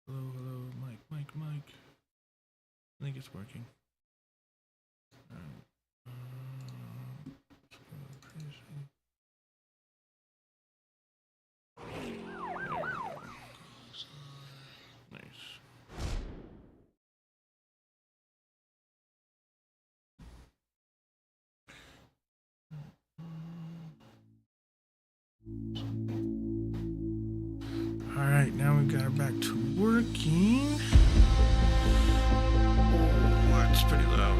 Hello, hello, Mike. I think it's working. Nice. All right, now we got her back to working. Oh, that's pretty loud.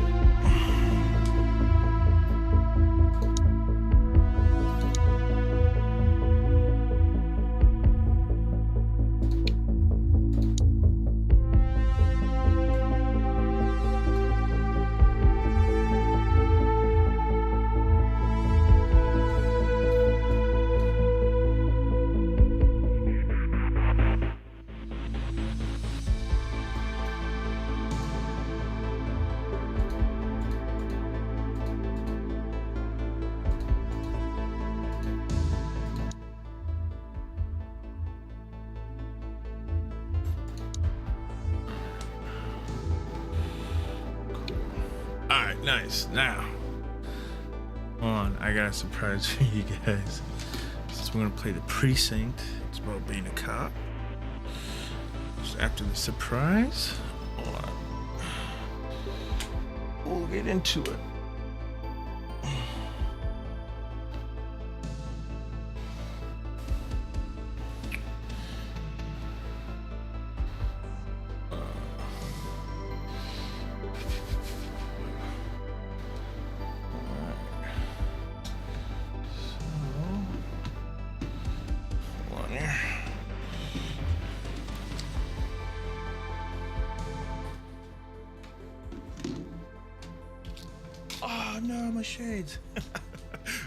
Alright, nice. Now, hold on, I got a surprise for you guys. Since we're gonna play the Preciinct, it's about being a cop. So after the surprise, hold on, we'll get into it. Oh no, my shades.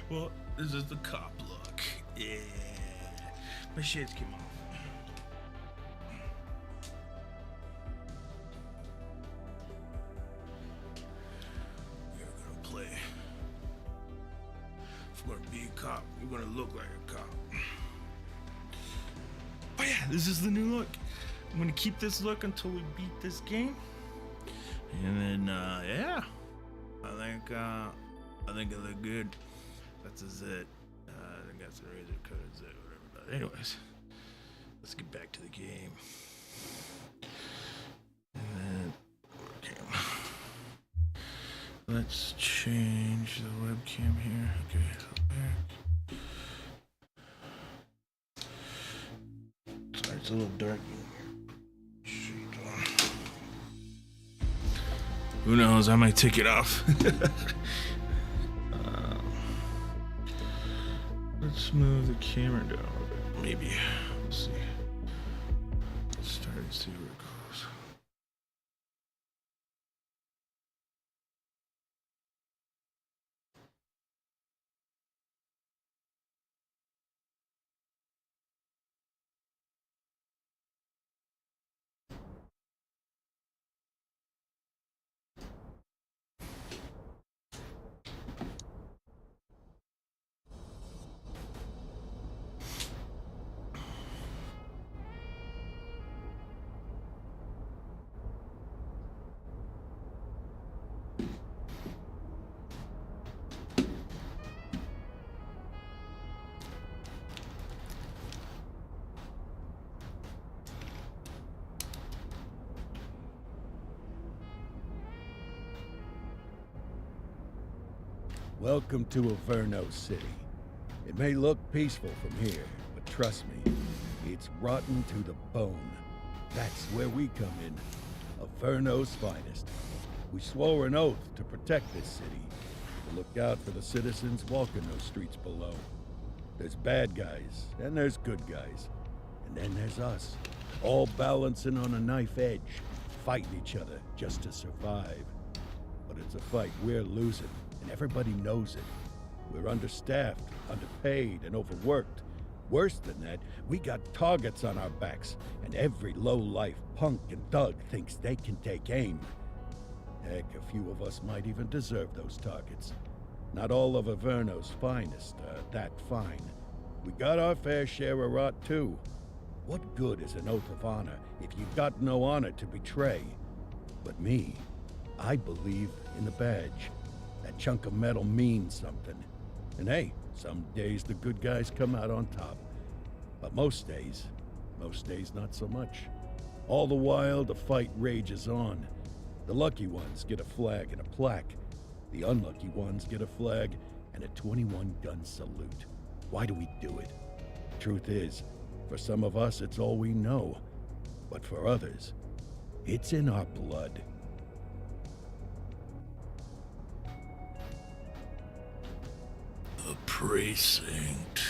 Well, this is the cop look. Yeah, my shades came off. We're gonna play. If we're gonna be a cop, we're gonna look like a cop. But yeah, this is the new look. I'm gonna keep this look until we beat this game. And then, yeah. I think it looked good. That's it. I think that's the razor cut. Is it? Whatever. But anyways, let's get back to the game. And then, okay. Let's change the webcam here. Okay. Sorry, it's a little dark in here. Who knows? I might take it off. Let's move the camera down a bit. Maybe. Let's see. Let's start and see where it goes. Welcome to Averno City. It may look peaceful from here, but trust me, it's rotten to the bone. That's where we come in. Averno's finest. We swore an oath to protect this city, to look out for the citizens walking those streets below. There's bad guys, and there's good guys. And then there's us, all balancing on a knife edge, fighting each other just to survive. But it's a fight we're losing. And everybody knows it. We're understaffed, underpaid, and overworked. Worse than that, we got targets on our backs, and every low-life punk and thug thinks they can take aim. Heck, a few of us might even deserve those targets. Not all of Averno's finest are that fine. We got our fair share of rot, too. What good is an oath of honor if you got no honor to betray? But me, I believe in the badge. That chunk of metal means something. And hey, some days the good guys come out on top. But most days not so much. All the while, the fight rages on. The lucky ones get a flag and a plaque. The unlucky ones get a flag and a 21-gun salute. Why do we do it? Truth is, for some of us, it's all we know. But for others, it's in our blood. The Preciinct.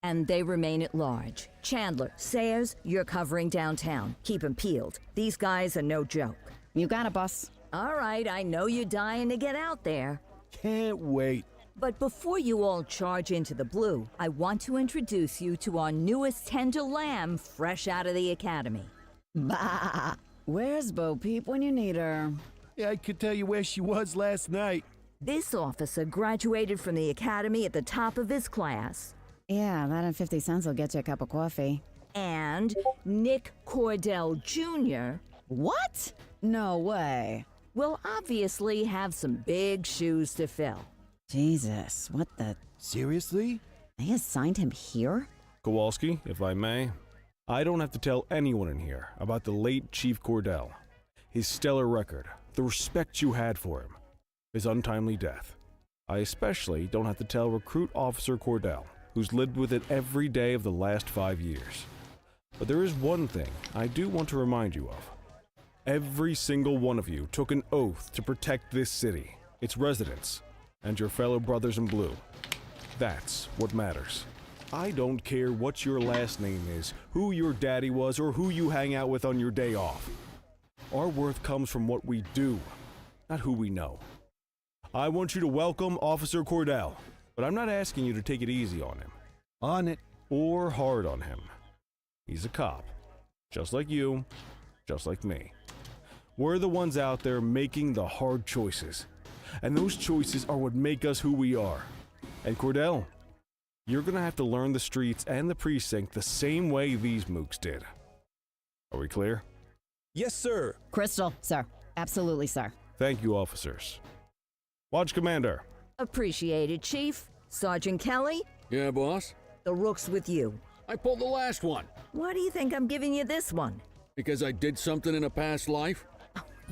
And they remain at large. Chandler, Sayers, you're covering downtown. Keep 'em peeled. These guys are no joke. You got it, boss. All right, I know you're dying to get out there. Can't wait. But before you all charge into the blue, I want to introduce you to our newest tender lamb fresh out of the academy. Bah! Where's Bo Peep when you need her? Yeah, I could tell you where she was last night. This officer graduated from the academy at the top of his class. Yeah, that and 50 cents will get you a cup of coffee. And Nick Cordell Jr. What? No way. will obviously have some big shoes to fill. Jesus, what the... Seriously? They assigned him here? Kowalski, if I may, I don't have to tell anyone in here about the late Chief Cordell, his stellar record, the respect you had for him, his untimely death. I especially don't have to tell Recruit Officer Cordell, who's lived with it every day of the last 5 years. But there is one thing I do want to remind you of. Every single one of you took an oath to protect this city, its residents, and your fellow brothers in blue. That's what matters. I don't care what your last name is, who your daddy was, or who you hang out with on your day off. Our worth comes from what we do, not who we know. I want you to welcome Officer Cordell, but I'm not asking you to take it easy on him. On it. Or hard on him. He's a cop, just like you, just like me. We're the ones out there making the hard choices, and those choices are what make us who we are. And Cordell, you're gonna have to learn the streets and the precinct the same way these mooks did. Are we clear? Yes, sir. Crystal, sir. Absolutely, sir. Thank you, officers. Watch Commander. Appreciated, Chief. Sergeant Kelly, Yeah, boss? the rook's with you. I pulled the last one. Why do you think I'm giving you this one? Because I did something in a past life?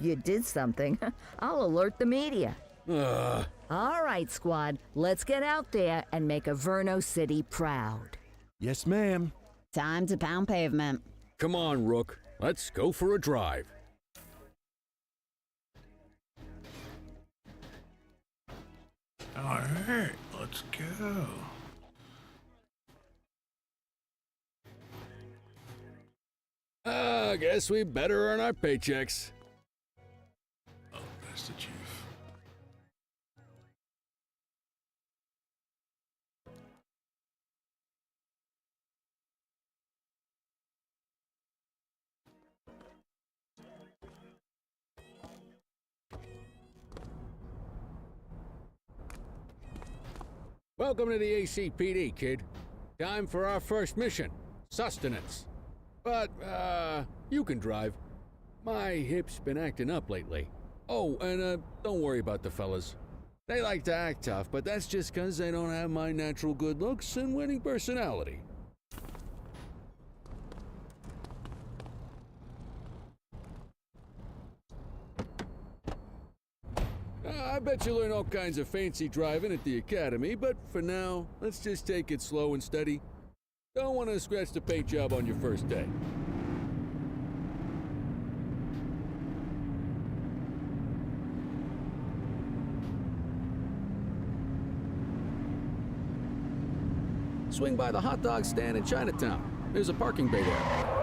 You did something. I'll alert the media. Ugh. All right, squad. Let's get out there and make Averno City proud. Yes, ma'am. Time to pound pavement. Come on, Rook. Let's go for a drive. All right, let's go. I guess we better earn our paychecks. Oh, that's the chief. Welcome to the ACPD, kid. Time for our first mission, sustenance. But, you can drive. My hip's been acting up lately. Oh, and, don't worry about the fellas. They like to act tough, but that's just 'cause they don't have my natural good looks and winning personality. I bet you learn all kinds of fancy driving at the academy, but for now, let's just take it slow and steady. Don't want to scratch the paint job on your first day. Swing by the hot dog stand in Chinatown. There's a parking bay there.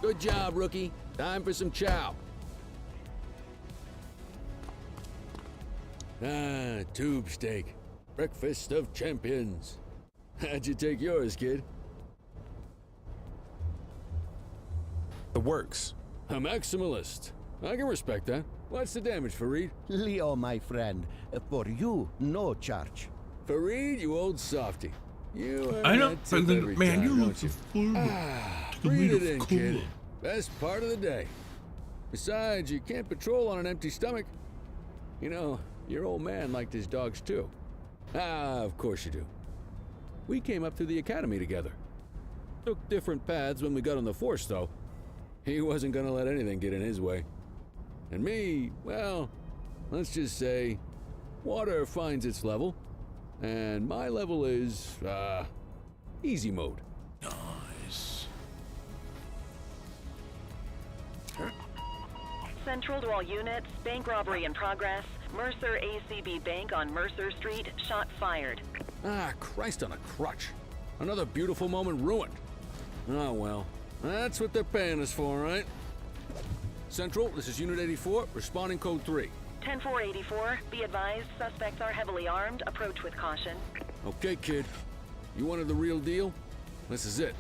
Good job, rookie. Time for some chow. Ah, tube steak. Breakfast of champions. How'd you take yours, kid? The works. A maximalist. I can respect that. What's the damage, Fareed? Leo, my friend, for you, no charge. Fareed, you old softy. You earn I know, that tip but every man, time, you look don't you? full. Breathe it in, kid. Best part of the day. Besides, you can't patrol on an empty stomach. You know, your old man liked his dogs too. Ah, of course you do. We came up through the academy together. Took different paths when we got on the force, though. He wasn't gonna let anything get in his way. And me, well, let's just say, water finds its level, and my level is, easy mode. Nice. Central to all units, bank robbery in progress. Mercer ACB Bank on Mercer Street, shot fired. Ah, Christ on a crutch. Another beautiful moment ruined. Oh well, that's what they're paying us for, right? Central, this is Unit 84, responding code 3. 10-484, be advised, suspects are heavily armed, approach with caution. Okay, kid. You wanted the real deal? This is it.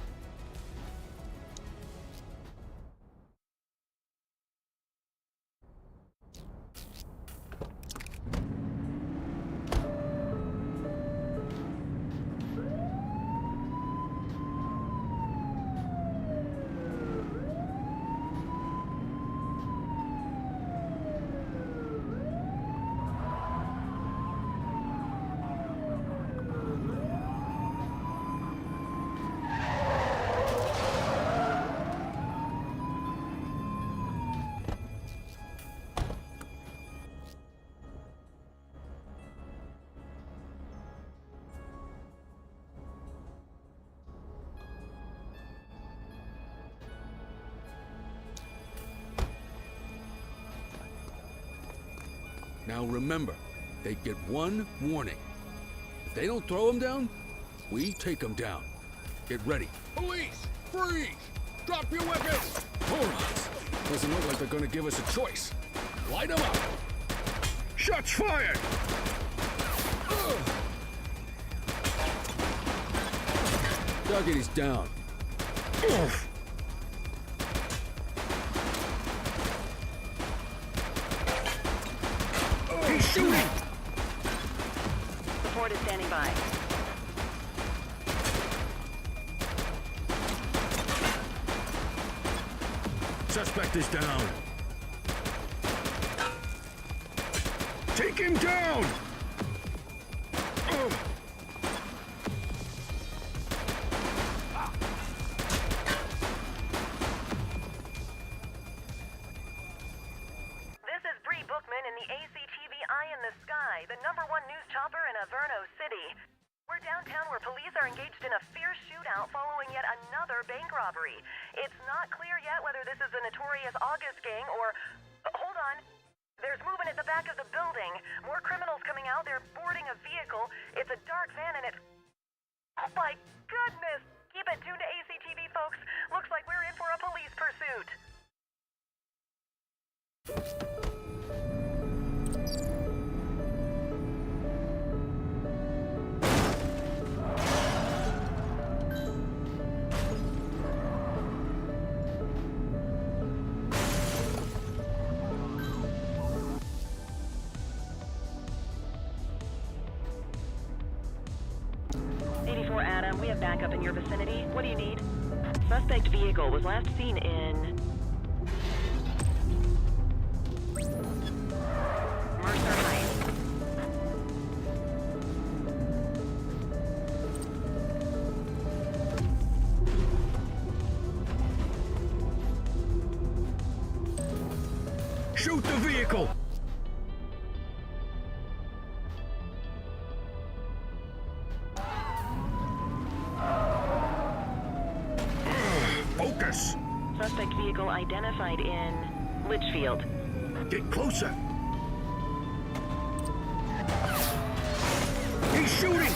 Now remember, they get one warning. If they don't throw them down, we take them down. Get ready. Police! Freeze! Drop your weapons! Morons! Doesn't look like they're gonna give us a choice. Light them up! Shots fired! Target is down. He's shooting! Support is standing by. Suspect is down. Take him down! This is Bree Bookman in the ACTV Eye in the Sky, the #1 news chopper in Averno City. We're downtown where police are engaged in a fierce shootout following yet another bank robbery. It's not clear yet whether this is the notorious August gang or... Hold on. There's movement at the back of the building. More criminals coming out. They're boarding a vehicle. It's a dark van and it's... Oh my goodness! Keep it tuned to ACTV, folks. Looks like we're in for a police pursuit. Adam, we have backup in your vicinity. What do you need? Suspect vehicle was last seen in... Mercer Heights. Shoot the vehicle! Focus! Suspect vehicle identified in Litchfield. Get closer! He's shooting!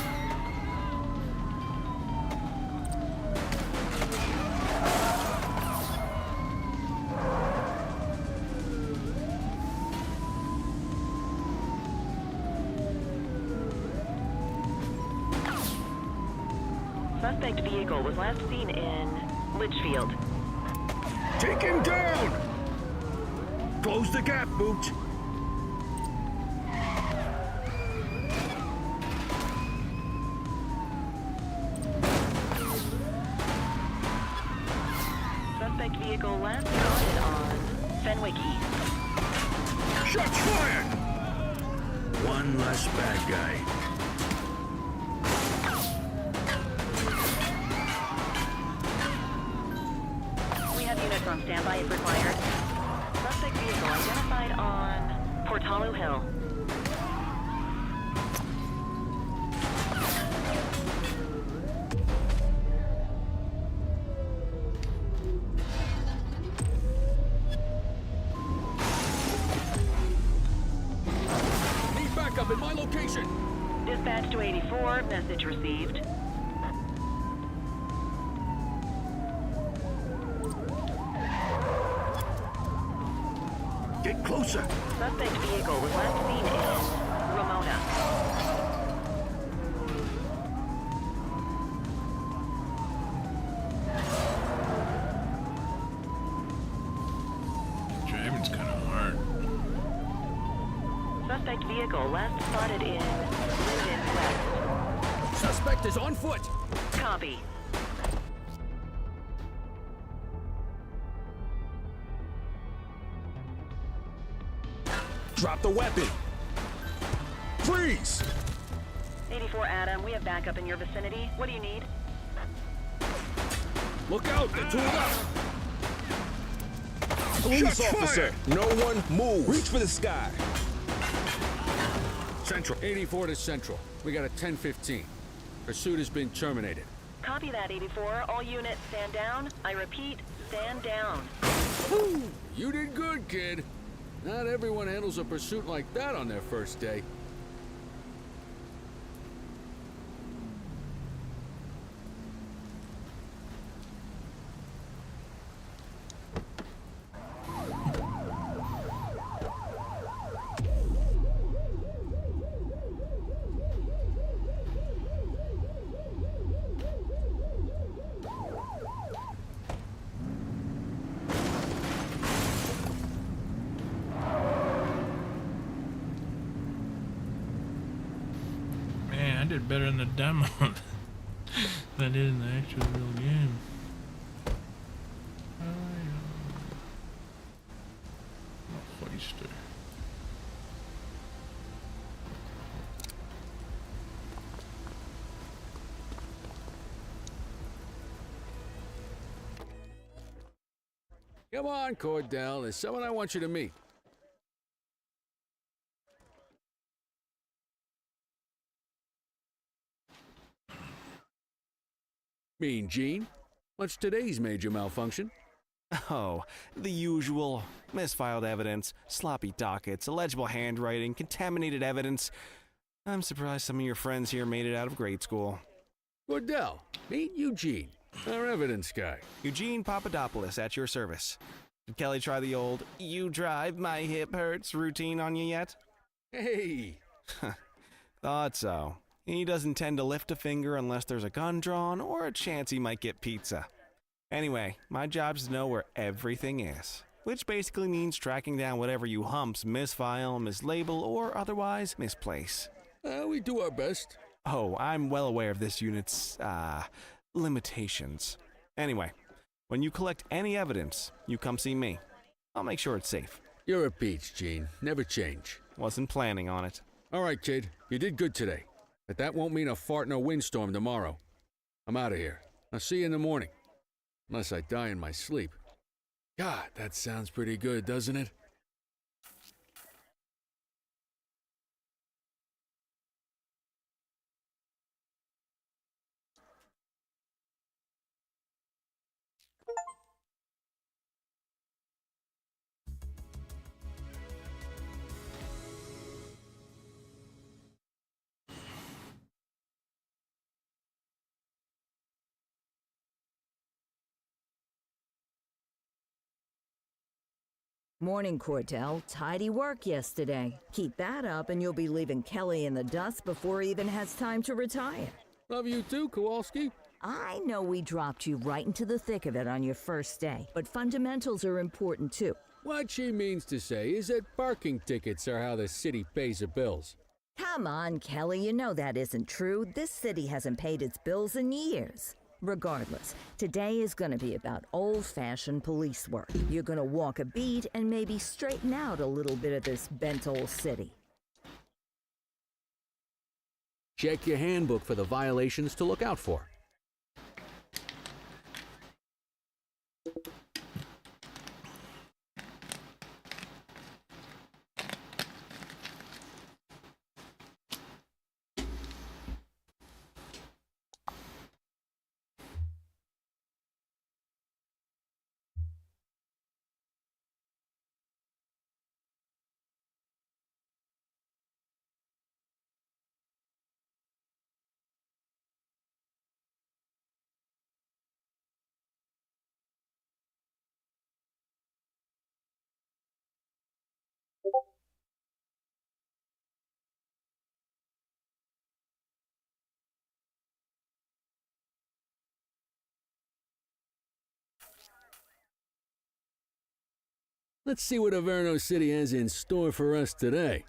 Suspect vehicle was last seen in Litchfield. Take him down! Close the gap, Booch. Suspect vehicle last spotted on Fenwick East. Shots fired! One less bad guy. We have units on standby if required. Suspect vehicle identified on Portalo Hill. Need backup in my location! Dispatch to 84, message received. Get closer. Suspect vehicle was last seen in Ramona. Driving's kind of hard. Suspect vehicle last spotted in Linden West. Suspect is on foot! Copy. Drop the weapon! Freeze! 84 Adam, we have backup in your vicinity. What do you need? Look out! They're tooled up! Police Shots officer! No one move! Reach for the sky! Central. 84 to Central. We got a 10-15. Pursuit has been terminated. Copy that, 84. All units stand down. I repeat, stand down. You did good, kid. Not everyone handles a pursuit like that on their first day. Man, I did better in the demo than I did in the actual real game. Hoister. Come on, Cordell. There's someone I want you to meet. Mean Gene? What's today's major malfunction? Oh, the usual. Misfiled evidence, sloppy dockets, illegible handwriting, contaminated evidence. I'm surprised some of your friends here made it out of grade school. Cordell, meet Eugene, our evidence guy. Eugene Papadopoulos at your service. Did Kelly try the old, "you drive, my hip hurts" routine on you yet? Hey! Thought so. He doesn't tend to lift a finger unless there's a gun drawn or a chance he might get pizza. Anyway, my job's to know where everything is, which basically means tracking down whatever you humps misfile, mislabel, or otherwise misplace. We do our best. Oh, I'm well aware of this unit's, limitations. Anyway, when you collect any evidence, you come see me. I'll make sure it's safe. You're a peach, Gene. Never change. Wasn't planning on it. All right, kid. You did good today. But that won't mean a fart in a windstorm tomorrow. I'm out of here. I'll see you in the morning. Unless I die in my sleep. God, that sounds pretty good, doesn't it? Morning, Cordell. Tidy work yesterday. Keep that up and you'll be leaving Kelly in the dust before he even has time to retire. Love you too, Kowalski. I know we dropped you right into the thick of it on your first day, but fundamentals are important too. What she means to say is that parking tickets are how the city pays the bills. Come on, Kelly, you know that isn't true. This city hasn't paid its bills in years. Regardless, today is gonna be about old-fashioned police work. You're gonna walk a beat and maybe straighten out a little bit of this bent old city. Check your handbook for the violations to look out for. Let's see what Averno City has in store for us today.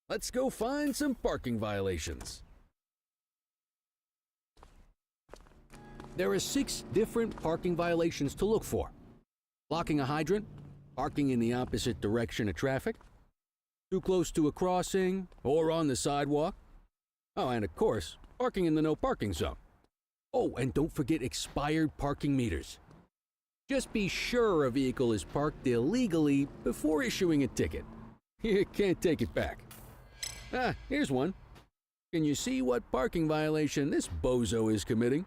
Let's go find some parking violations. There are 6 different parking violations to look for. Blocking a hydrant, parking in the opposite direction of traffic, too close to a crossing or on the sidewalk. Oh, and of course, parking in the no parking zone. Oh, and don't forget expired parking meters. Just be sure a vehicle is parked illegally before issuing a ticket. You can't take it back. Ah, here's one. Can you see what parking violation this bozo is committing?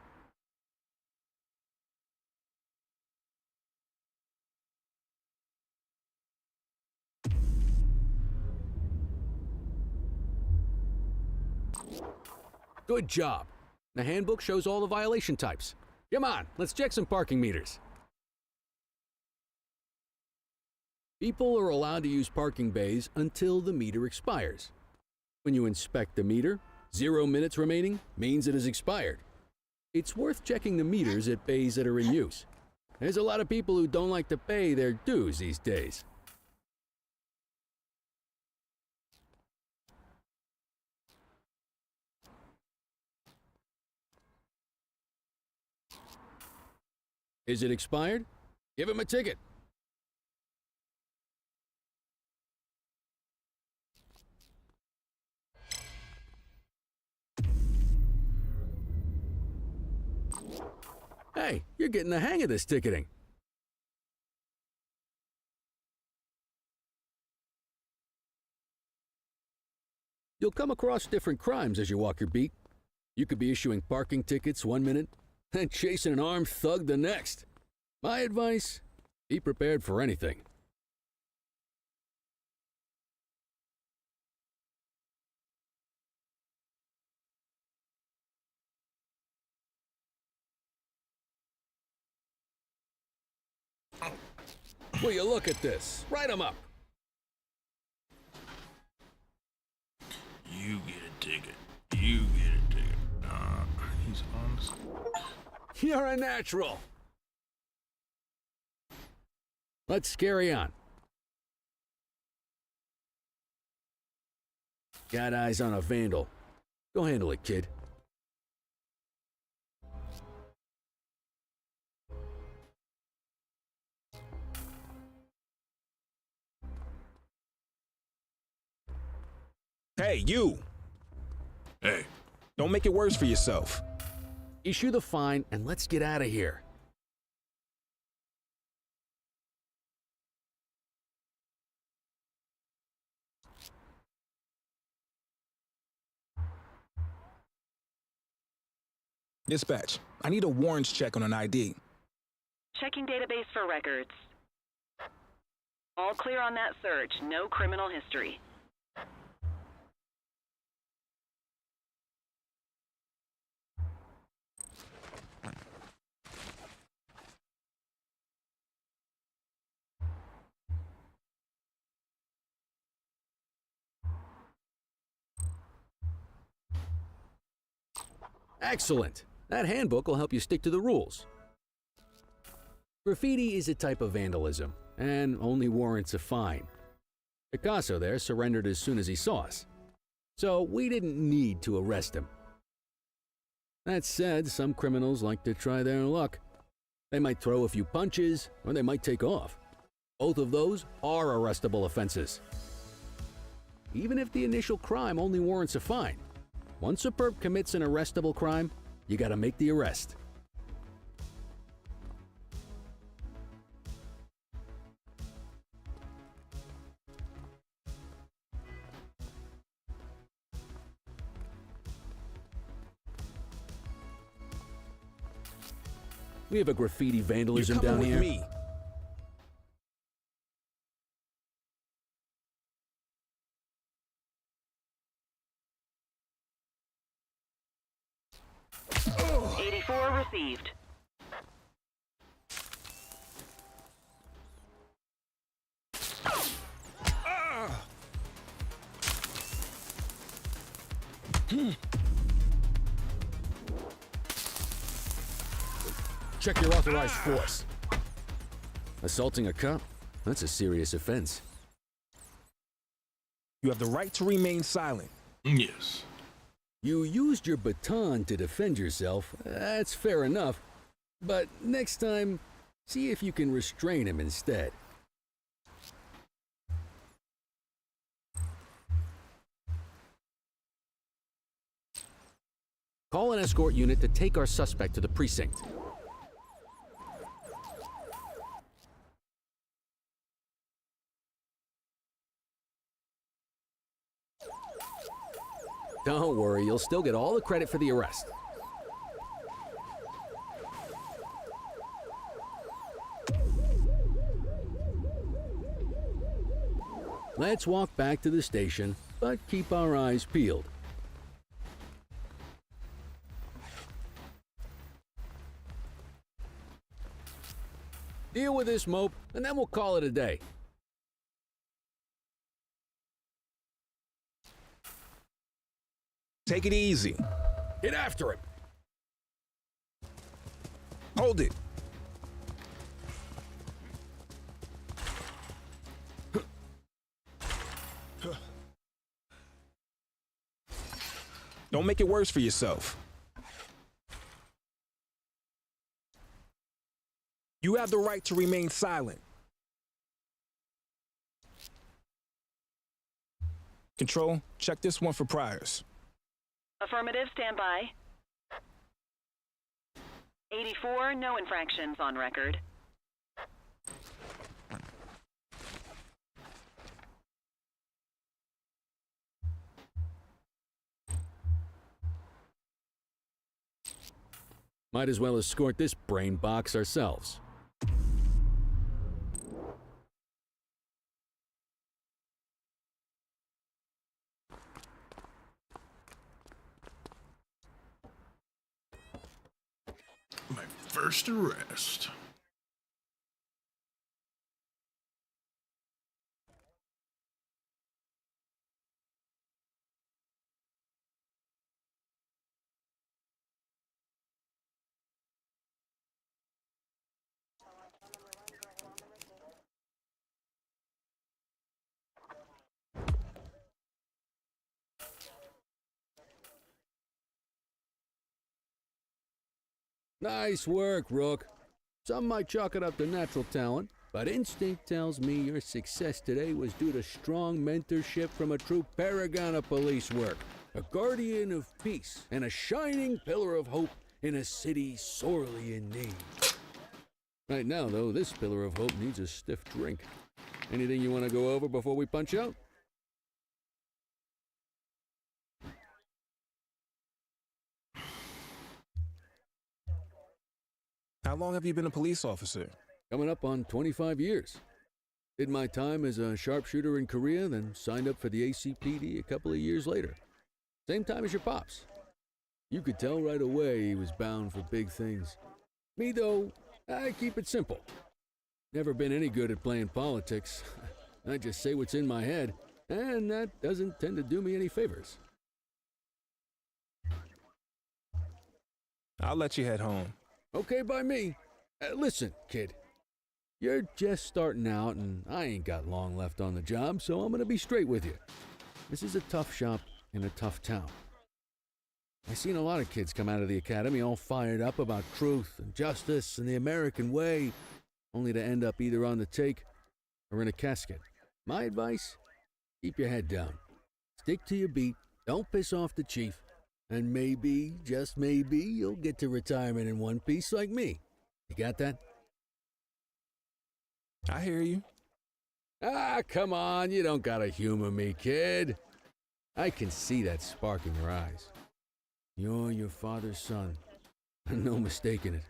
Good job. The handbook shows all the violation types. Come on, let's check some parking meters. People are allowed to use parking bays until the meter expires. When you inspect the meter, 0 minutes remaining means it has expired. It's worth checking the meters at bays that are in use. There's a lot of people who don't like to pay their dues these days. Is it expired? Give him a ticket. Hey, you're getting the hang of this ticketing. You'll come across different crimes as you walk your beat. You could be issuing parking tickets 1 minute and chasing an armed thug the next. My advice, be prepared for anything. Will you look at this? Write 'em up. You get a ticket. You get a ticket. He's honest. You're a natural. Let's carry on. Got eyes on a vandal. Go handle it, kid. Hey, you! Hey, Don't make it worse for yourself. Issue the fine and let's get out of here. Dispatch, I need a warrants check on an ID. Checking database for records. All clear on that search. No criminal history. Excellent! That handbook will help you stick to the rules. Graffiti is a type of vandalism, and only warrants a fine. Picasso there surrendered as soon as he saw us, so we didn't need to arrest him. That said, some criminals like to try their luck. They might throw a few punches, or they might take off. Both of those are arrestable offenses. Even if the initial crime only warrants a fine, once a perp commits an arrestable crime, you gotta make the arrest. We have a graffiti vandalism You're coming down with here. me. Oh. 84 received. Check your authorized force. Assaulting a cop? That's a serious offense. You have the right to remain silent. Yes. You used your baton to defend yourself. That's fair enough. But next time, see if you can restrain him instead. Call an escort unit to take our suspect to the precinct. Don't worry, you'll still get all the credit for the arrest. Let's walk back to the station, but keep our eyes peeled. Deal with this mope, and then we'll call it a day. Take it easy. Get after him! Hold it. Don't make it worse for yourself. You have the right to remain silent. Control, check this one for priors. Affirmative, stand by. 84, no infractions on record. Might as well escort this brain box ourselves. My first arrest. Nice work, Rook. Some might chalk it up to natural talent, but instinct tells me your success today was due to strong mentorship from a true paragon of police work, a guardian of peace, and a shining pillar of hope in a city sorely in need. Right now, though, this pillar of hope needs a stiff drink. Anything you want to go over before we punch out? How long have you been a police officer? Coming up on 25 years. Did my time as a sharpshooter in Korea, then signed up for the ACPD a couple of years later. Same time as your pops. You could tell right away he was bound for big things. Me, though, I keep it simple. Never been any good at playing politics. I just say what's in my head, and that doesn't tend to do me any favors. I'll let you head home. Okay by me. Listen, kid. You're just starting out, and I ain't got long left on the job, so I'm gonna be straight with you. This is a tough shop in a tough town. I've seen a lot of kids come out of the academy all fired up about truth and justice and the American way, only to end up either on the take or in a casket. My advice? Keep your head down. Stick to your beat, don't piss off the chief, and maybe, just maybe, you'll get to retirement in one piece like me. You got that? I hear you. Ah, come on, you don't gotta humor me, kid. I can see that spark in your eyes. You're your father's son. No mistaking it.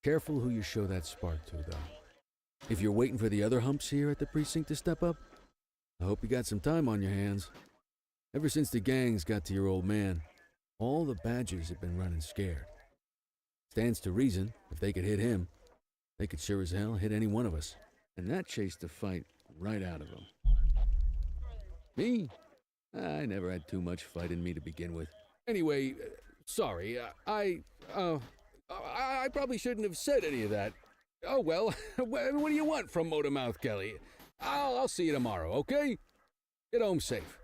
Careful who you show that spark to, though. If you're waiting for the other humps here at the precinct to step up, I hope you got some time on your hands. Ever since the gangs got to your old man, all the badgers have been running scared. Stands to reason, if they could hit him, they could sure as hell hit any one of us. And that chased the fight right out of him. Me? I never had too much fight in me to begin with. Anyway, sorry, I probably shouldn't have said any of that. Oh well, what do you want from Motormouth Kelly? I'll see you tomorrow, okay? Get home safe.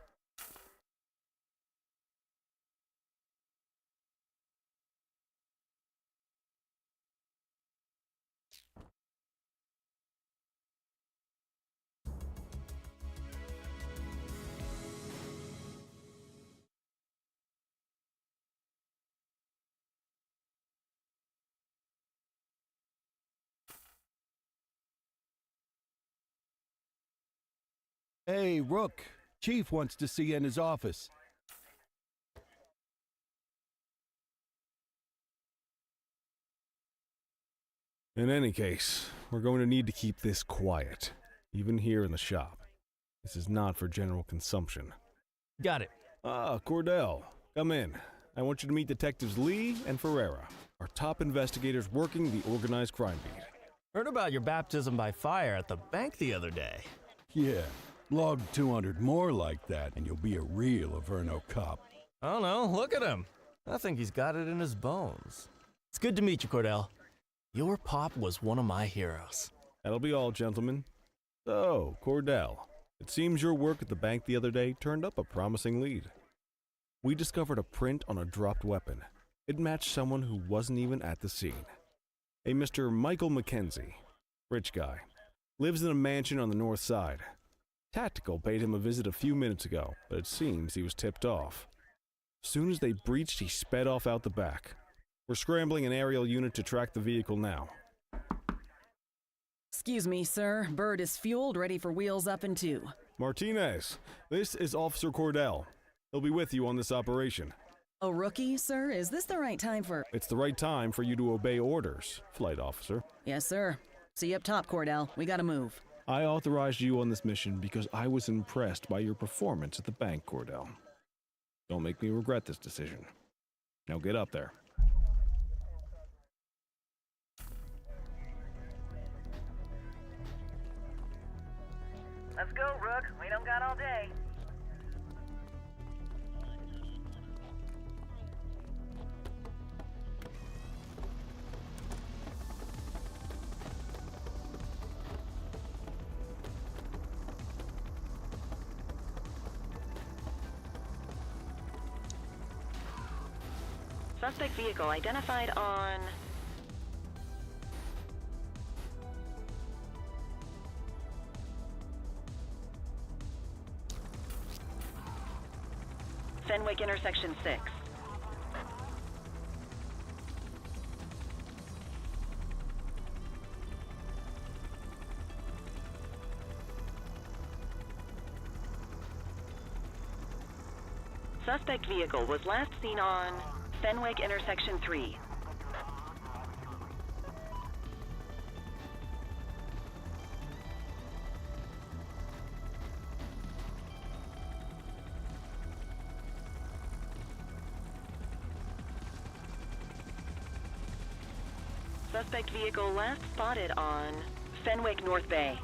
Hey, Rook. Chief wants to see you in his office. In any case, we're going to need to keep this quiet, even here in the shop. This is not for general consumption. Got it. Ah, Cordell, come in. I want you to meet Detectives Lee and Ferreira, our top investigators working the organized crime beat. Heard about your baptism by fire at the bank the other day. Yeah, log 200 more like that, and you'll be a real Averno cop. I don't know, look at him. I think he's got it in his bones. It's good to meet you, Cordell. Your pop was one of my heroes. That'll be all, gentlemen. So, Cordell, it seems your work at the bank the other day turned up a promising lead. We discovered a print on a dropped weapon. It matched someone who wasn't even at the scene. A Mr. Michael McKenzie, rich guy, lives in a mansion on the north side. Tactical paid him a visit a few minutes ago, but it seems he was tipped off. Soon as they breached, he sped off out the back. We're scrambling an aerial unit to track the vehicle now. Excuse me, sir. Bird is fueled, ready for wheels up in 2. Martinez, this is Officer Cordell. He'll be with you on this operation. A rookie, sir? Is this the right time for... It's the right time for you to obey orders, Flight Officer. Yes, sir. See you up top, Cordell. We gotta move. I authorized you on this mission because I was impressed by your performance at the bank, Cordell. Don't make me regret this decision. Now get up there. Let's go, Rook. We don't got all day. Suspect vehicle identified on... Fenwick intersection 6. Suspect vehicle was last seen on Fenwick intersection 3. Suspect vehicle last spotted on Fenwick North Bay.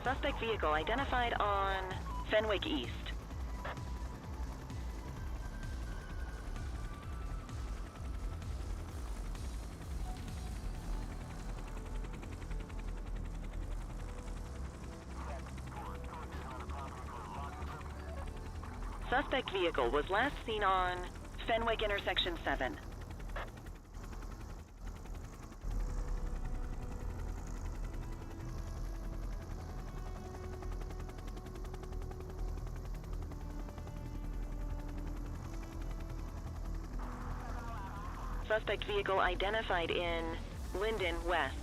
Suspect vehicle identified on Fenwick East. Suspect vehicle was last seen on Fenwick intersection 7. Suspect vehicle identified in Linden West.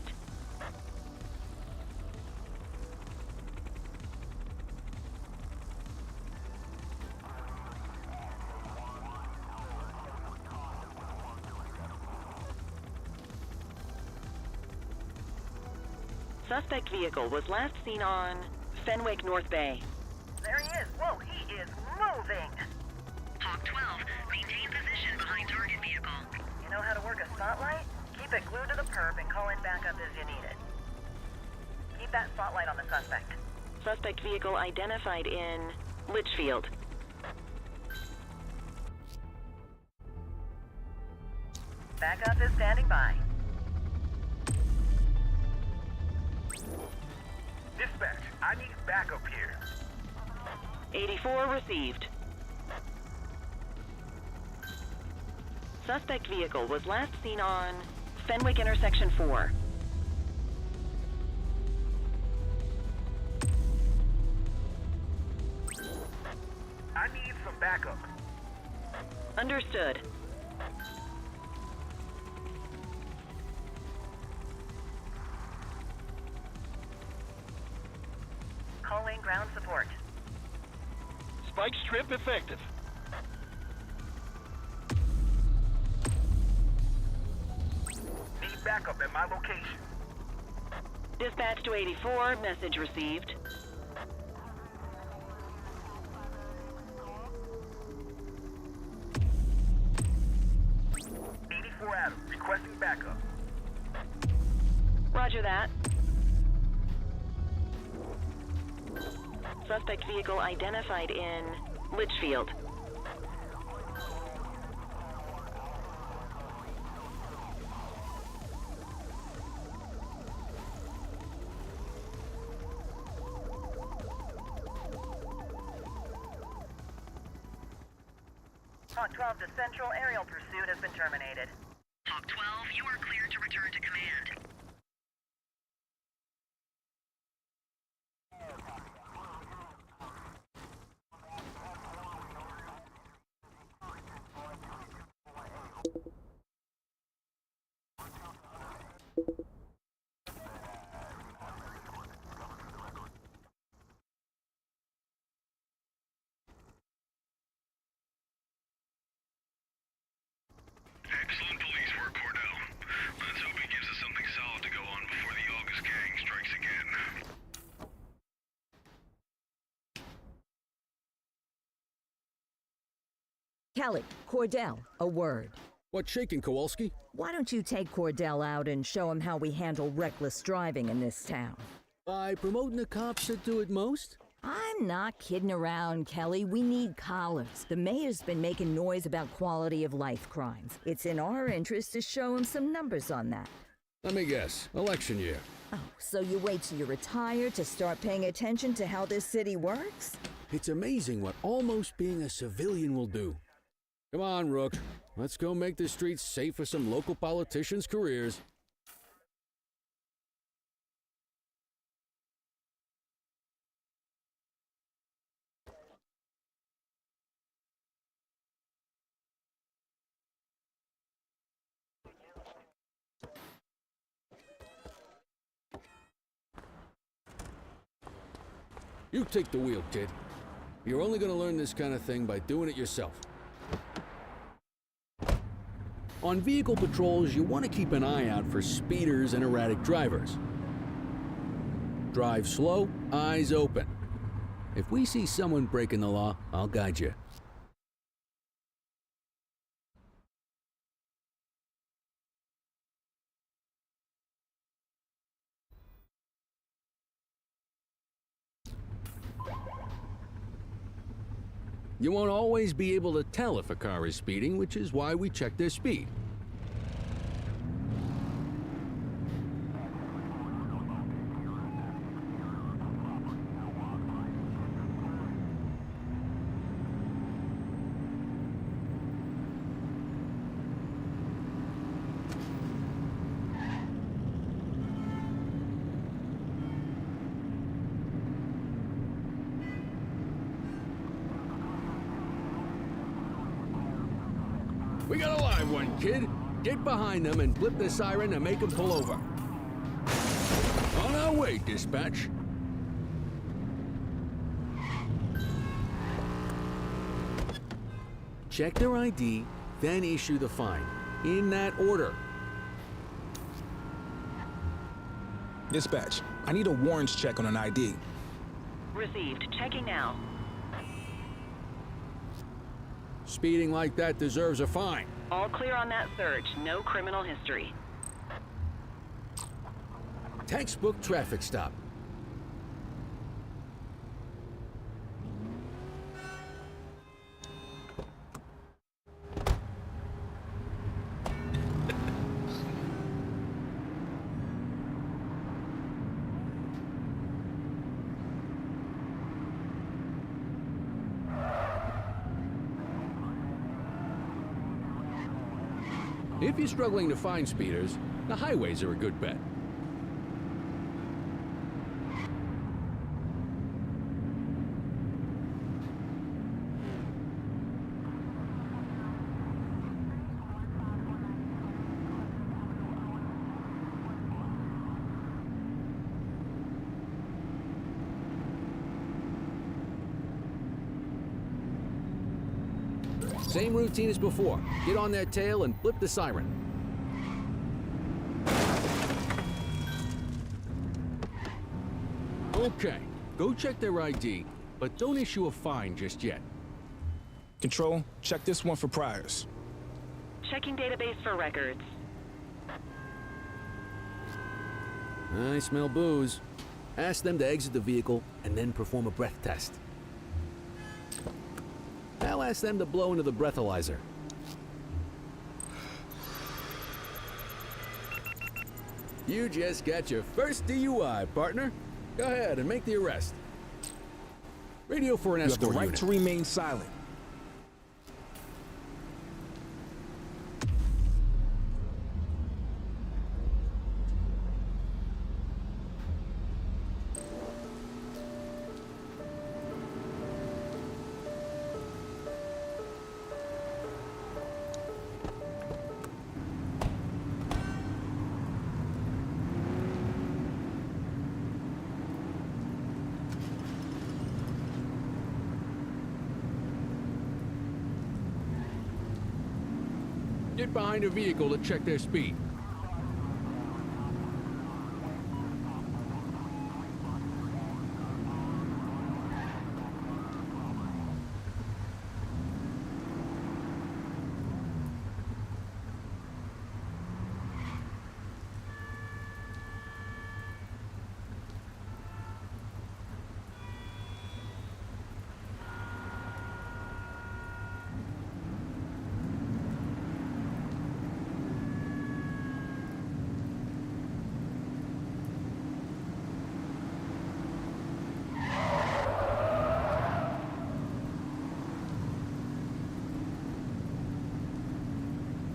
Suspect vehicle was last seen on Fenwick North Bay. There he is. Whoa, he is moving. Hawk 12, maintain position behind target vehicle. You know how to work a spotlight? Keep it glued to the perp and call in backup as you need it. Keep that spotlight on the suspect. Suspect vehicle identified in Litchfield. Backup is standing by. Dispatch, I need backup here. 84 received. Suspect vehicle was last seen on Fenwick intersection 4. I need some backup. Understood. Calling ground support. Spike strip effective. Need backup at my location. Dispatch to 84, message received. Adam, requesting backup. Roger that. Suspect vehicle identified in Litchfield. Hawk 12 to Central, aerial pursuit has been terminated. Hawk 12, you are cleared to return to command. Excellent police work, Cordell. Let's hope he gives us something solid to go on before the August gang strikes again. Kelly, Cordell, a word. What's shaking, Kowalski? Why don't you take Cordell out and show him how we handle reckless driving in this town? By promoting the cops that do it most? I'm not kidding around, Kelly. We need collars. The mayor's been making noise about quality of life crimes. It's in our interest to show him some numbers on that. Let me guess. Election year. Oh, so you wait till you retire to start paying attention to how this city works? It's amazing what almost being a civilian will do. Come on, Rook. Let's go make the streets safe for some local politicians' careers. You take the wheel, kid. You're only gonna learn this kind of thing by doing it yourself. On vehicle patrols, you want to keep an eye out for speeders and erratic drivers. Drive slow, eyes open. If we see someone breaking the law, I'll guide you. You won't always be able to tell if a car is speeding, which is why we check their speed. We got a live one, kid. Get behind them and flip the siren to make them pull over. On our way, dispatch. Check their ID, then issue the fine. In that order. Dispatch, I need a warrants check on an ID. Received. Checking now. Speeding like that deserves a fine. All clear on that search. No criminal history. Textbook traffic stop. If you're struggling to find speeders, the highways are a good bet. Same routine as before. Get on their tail and flip the siren. Okay, go check their ID, but don't issue a fine just yet. Control, check this one for priors. Checking database for records. I smell booze. Ask them to exit the vehicle and then perform a breath test. I'll ask them to blow into the breathalyzer. You just got your first DUI, partner. Go ahead and make the arrest. Radio for an You have the escort right unit. to remain silent. Get behind a vehicle to check their speed.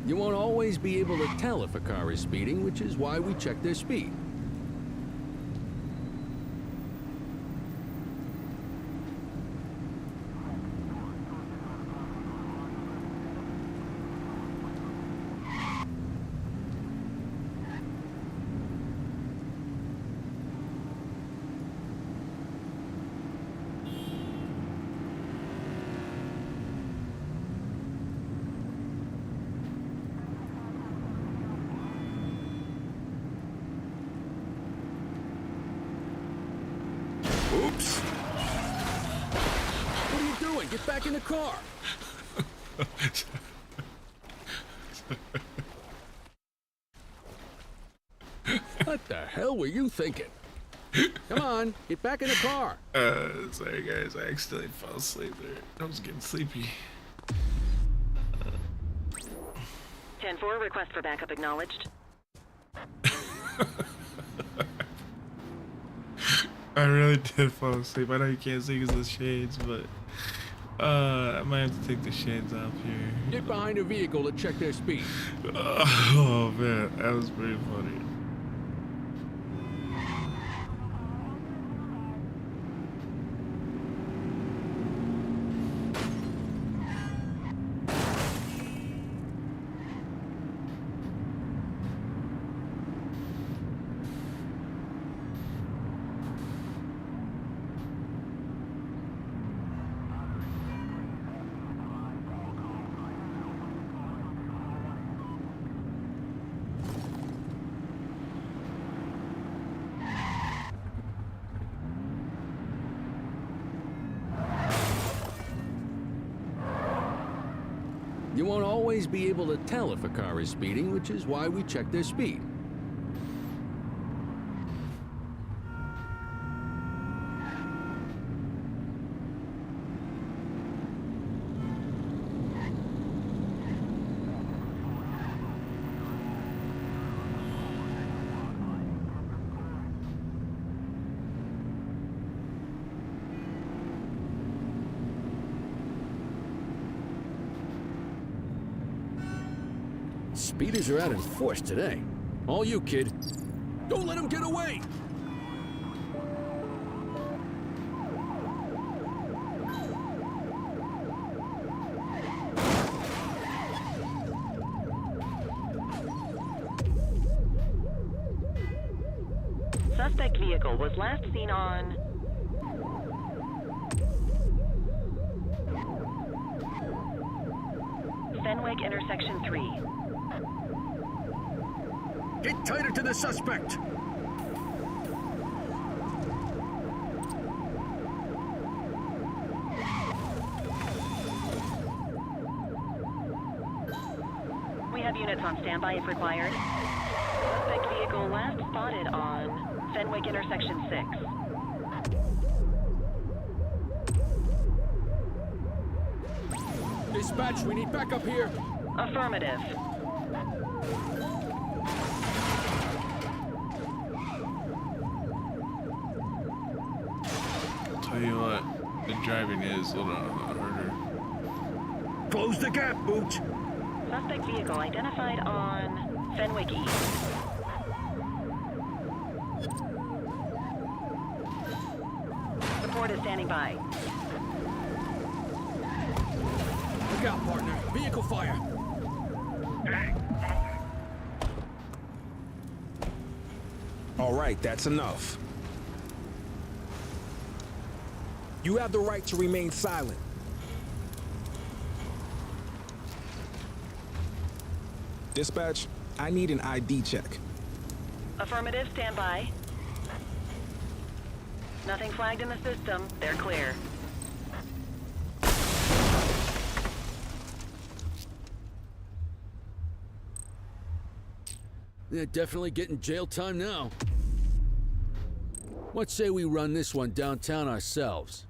You won't always be able to tell if a car is speeding, which is why we check their speed. cops! What are you doing? Get back in the car! What the hell were you thinking? Come on, get back in the car. Sorry guys, I accidentally fell asleep there. I was getting sleepy. 10-4, request for backup acknowledged. I really did fall asleep. I know you can't see because of the shades, but I might have to take the shades off here. Get behind a vehicle to check their speed. Oh man, that was pretty funny. You won't always be able to tell if a car is speeding, which is why we check their speed. Speeders are out in force today. All you, kid. Don't let him get away! Suspect vehicle was last seen on... Fenwick intersection 3. Get tighter to the suspect! We have units on standby if required. Suspect vehicle last spotted on Fenwick intersection 6. Dispatch, we need backup here. Affirmative. Tell you what, the driving is a lot harder. Close the gap, Booch. Suspect vehicle identified on Fenwick East. Support is standing by. Look out, partner. Vehicle fire. All right, that's enough. You have the right to remain silent. Dispatch, I need an ID check. Affirmative, stand by. Nothing flagged in the system. They're clear. They're definitely getting jail time now. What say we run this one downtown ourselves?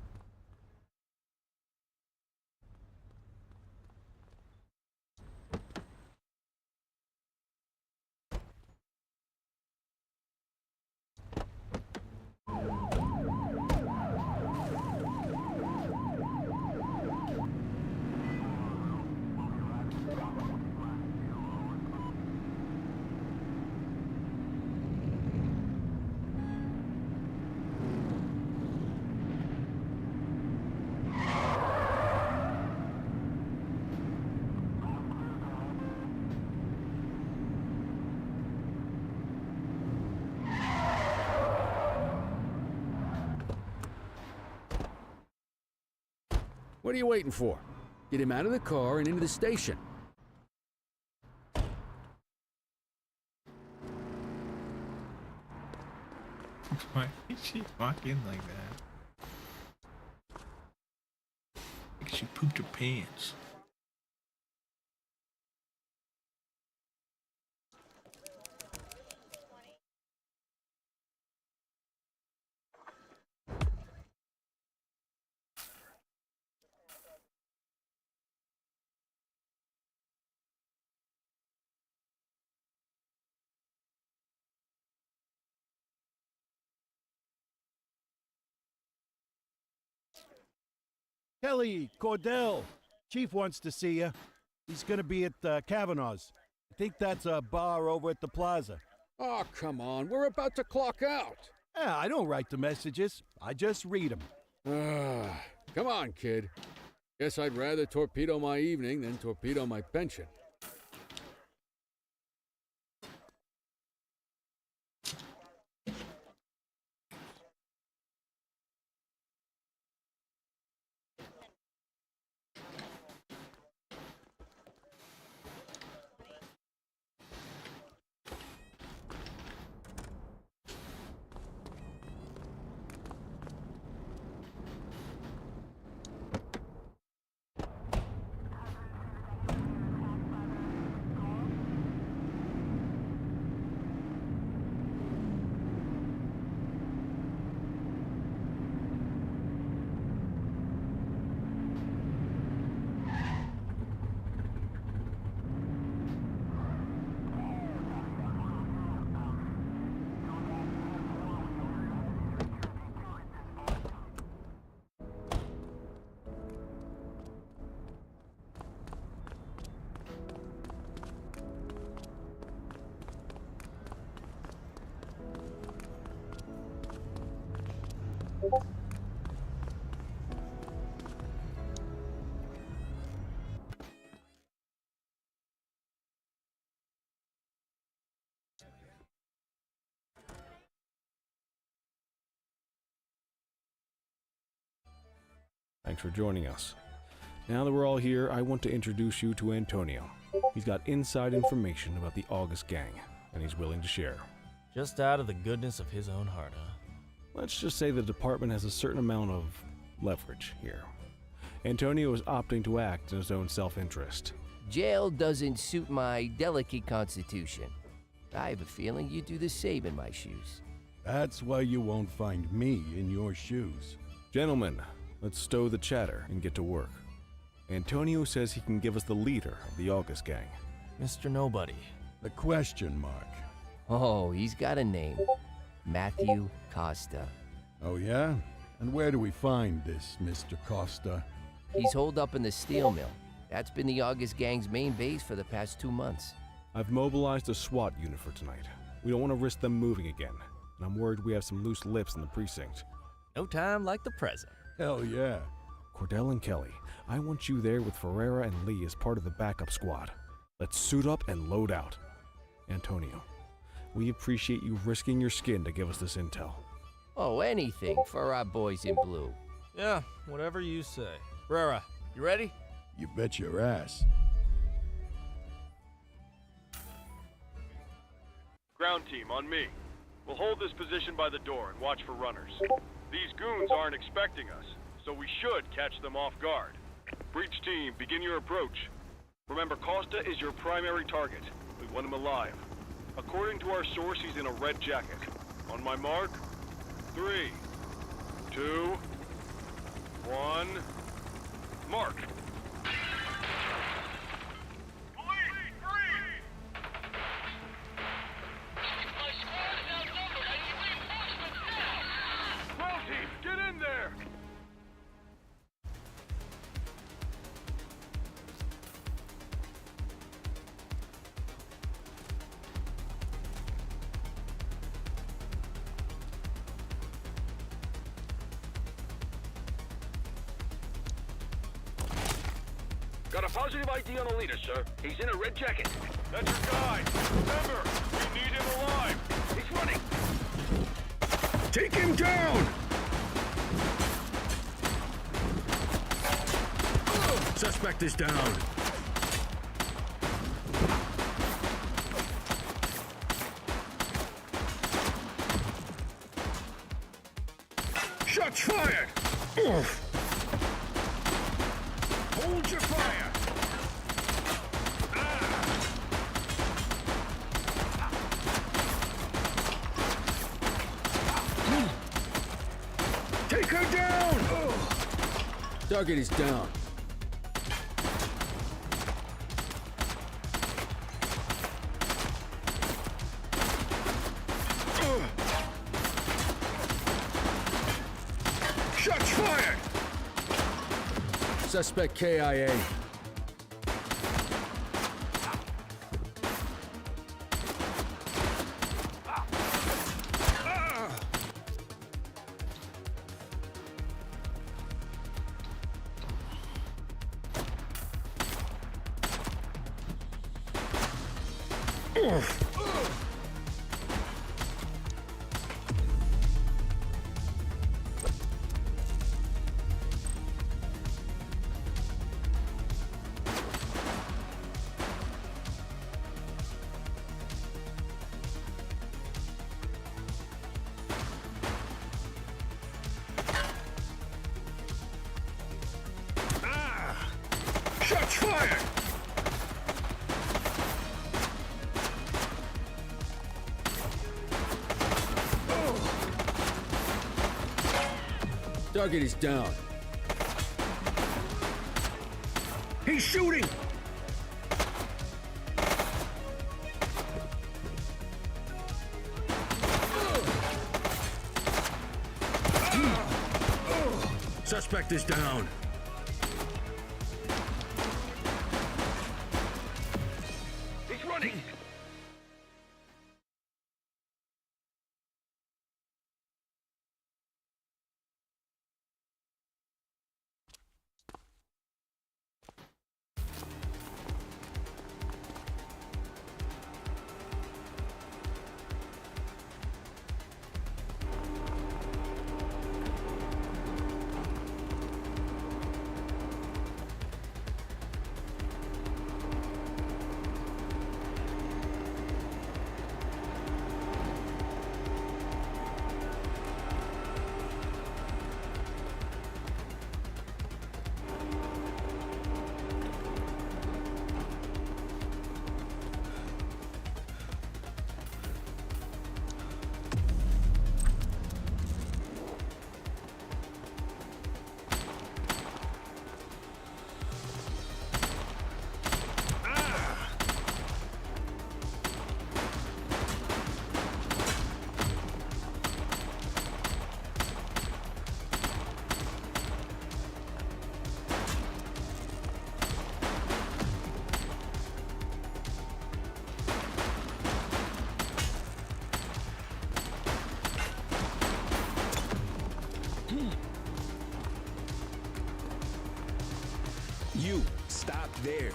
What are you waiting for? Get him out of the car and into the station. Why did she walk in like that? She pooped her pants. Kelly, Cordell, Chief wants to see you. He's gonna be at Kavanaugh's. I think that's a bar over at the plaza. Oh, come on. We're about to clock out. Yeah, I don't write the messages. I just read them. Come on, kid. Guess I'd rather torpedo my evening than torpedo my pension. Thanks for joining us. Now that we're all here, I want to introduce you to Antonio. He's got inside information about the August gang, and he's willing to share. Just out of the goodness of his own heart, huh? Let's just say the department has a certain amount of leverage here. Antonio is opting to act in his own self-interest. Jail doesn't suit my delicate constitution. I have a feeling you do the same in my shoes. That's why you won't find me in your shoes. Gentlemen, let's stow the chatter and get to work. Antonio says he can give us the leader of the August gang. Mr. Nobody. The question mark. Oh, he's got a name. Matthew Costa. Oh yeah? And where do we find this Mr. Costa? He's holed up in the steel mill. That's been the August gang's main base for the past 2 months. I've mobilized a SWAT unit for tonight. We don't want to risk them moving again, and I'm worried we have some loose lips in the precinct. No time like the present. Hell yeah. Cordell and Kelly, I want you there with Ferreira and Lee as part of the backup squad. Let's suit up and load out. Antonio, we appreciate you risking your skin to give us this intel. Oh, anything for our boys in blue. Yeah, whatever you say. Rara, you ready? You bet your ass. Ground team, on me. We'll hold this position by the door and watch for runners. These goons aren't expecting us, so we should catch them off guard. Breach team, begin your approach. Remember, Costa is your primary target. We want him alive. According to our source, he's in a red jacket. On my mark, 3, 2, 1, mark! Get in there! Got a positive ID on the leader, sir. He's in a red jacket. That's your guy. Remember, we need him alive. He's running. Take him down! Suspect is down. Shots fired! Target is down. Shots fired! Suspect KIA. Shots fired! Target is down. He's shooting! Suspect is down. He's running! You, stop there.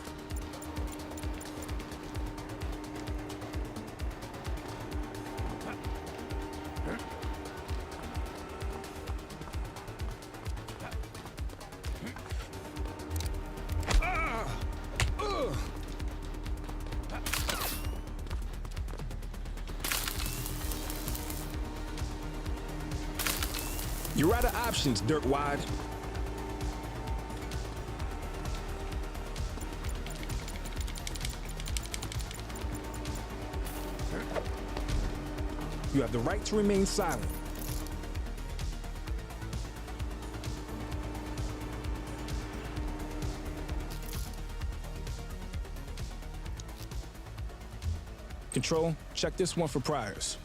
You're out of options, dirtwad. You have the right to remain silent. Control, check this one for priors.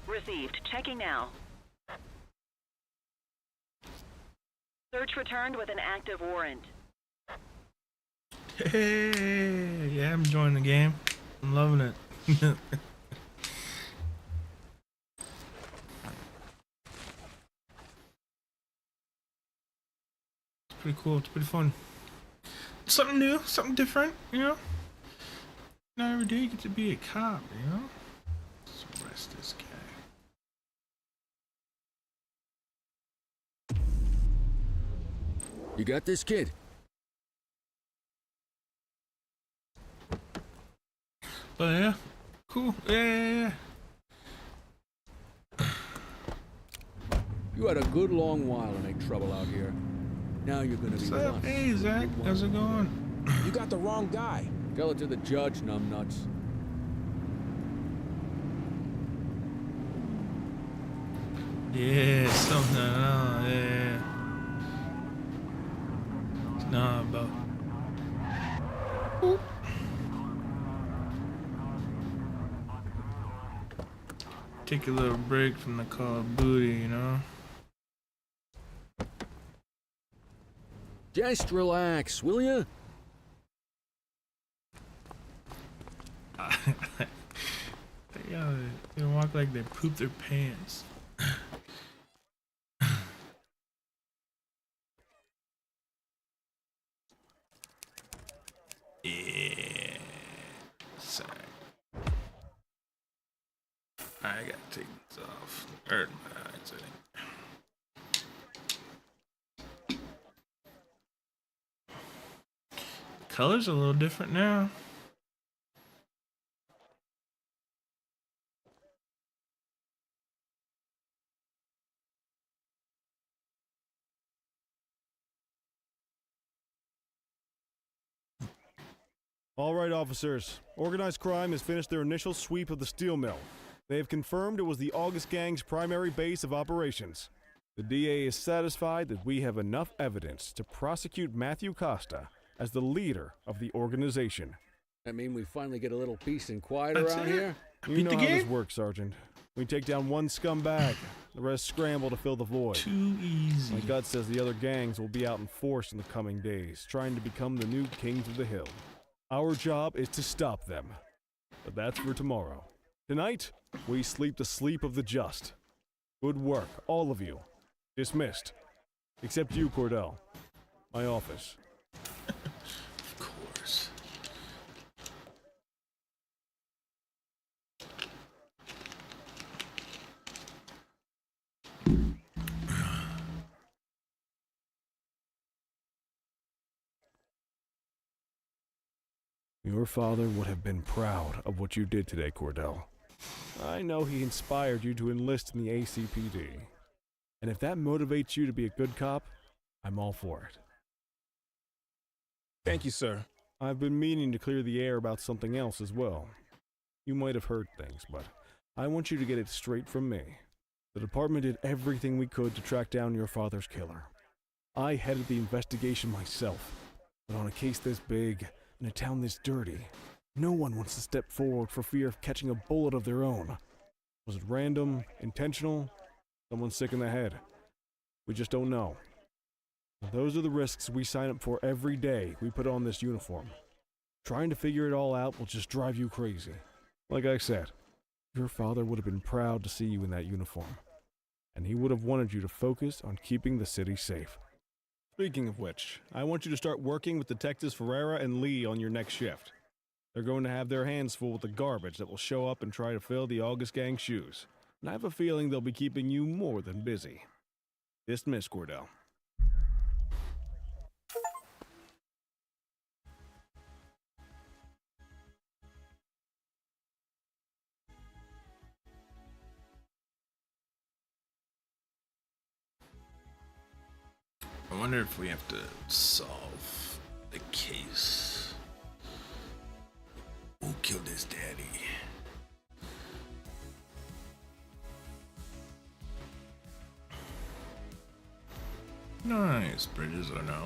Received. Checking now. Search returned with an active warrant. Hey, yeah, I'm enjoying the game. I'm loving it. It's pretty cool. It's pretty fun. Something new, something different, you know? Not every day you get to be a cop, you know? Let's arrest this guy. You got this, kid? Oh, yeah? Cool. Yeah. You had a good long while in a trouble out here. Now you're gonna be What's with up? us. Hey, Zach. How's it going? You got the wrong guy. Tell it to the judge, numbnuts. Yeah, something. Yeah. Nah, but oop. Take a little break from the Call of Duty, you know? Just relax, will ya? They walk like they poop their pants. Yeah. Sorry. I gotta take this off. Hurt my eyes, I think. Color's a little different now. All right, officers. Organized crime has finished their initial sweep of the steel mill. They have confirmed it was the August Gang's primary base of operations. The DA is satisfied that we have enough evidence to prosecute Matthew Costa as the leader of the organization. I mean, we finally get a little peace and quiet That's around it? here? You know how this works, Sergeant. We take down one scumbag, the rest scramble to fill the void. Too easy. My gut says the other gangs will be out in force in the coming days, trying to become the new kings of the hill. Our job is to stop them. But that's for tomorrow. Tonight, we sleep the sleep of the just. Good work, all of you. Dismissed. Except you, Cordell. My office. Of course. Your father would have been proud of what you did today, Cordell. I know he inspired you to enlist in the ACPD. And if that motivates you to be a good cop, I'm all for it. Thank you, sir. I've been meaning to clear the air about something else as well. You might have heard things, but I want you to get it straight from me. The department did everything we could to track down your father's killer. I headed the investigation myself, but on a case this big, in a town this dirty, no one wants to step forward for fear of catching a bullet of their own. Was it random, intentional, someone sick in the head? We just don't know. Those are the risks we sign up for every day we put on this uniform. Trying to figure it all out will just drive you crazy. Like I said, your father would have been proud to see you in that uniform, and he would have wanted you to focus on keeping the city safe. Speaking of which, I want you to start working with Detectives Ferreira and Lee on your next shift. They're going to have their hands full with the garbage that will show up and try to fill the August Gang's shoes. And I have a feeling they'll be keeping you more than busy. Dismiss, Cordell. I wonder if we have to solve the case. Who killed his daddy? Nice, bridges are now.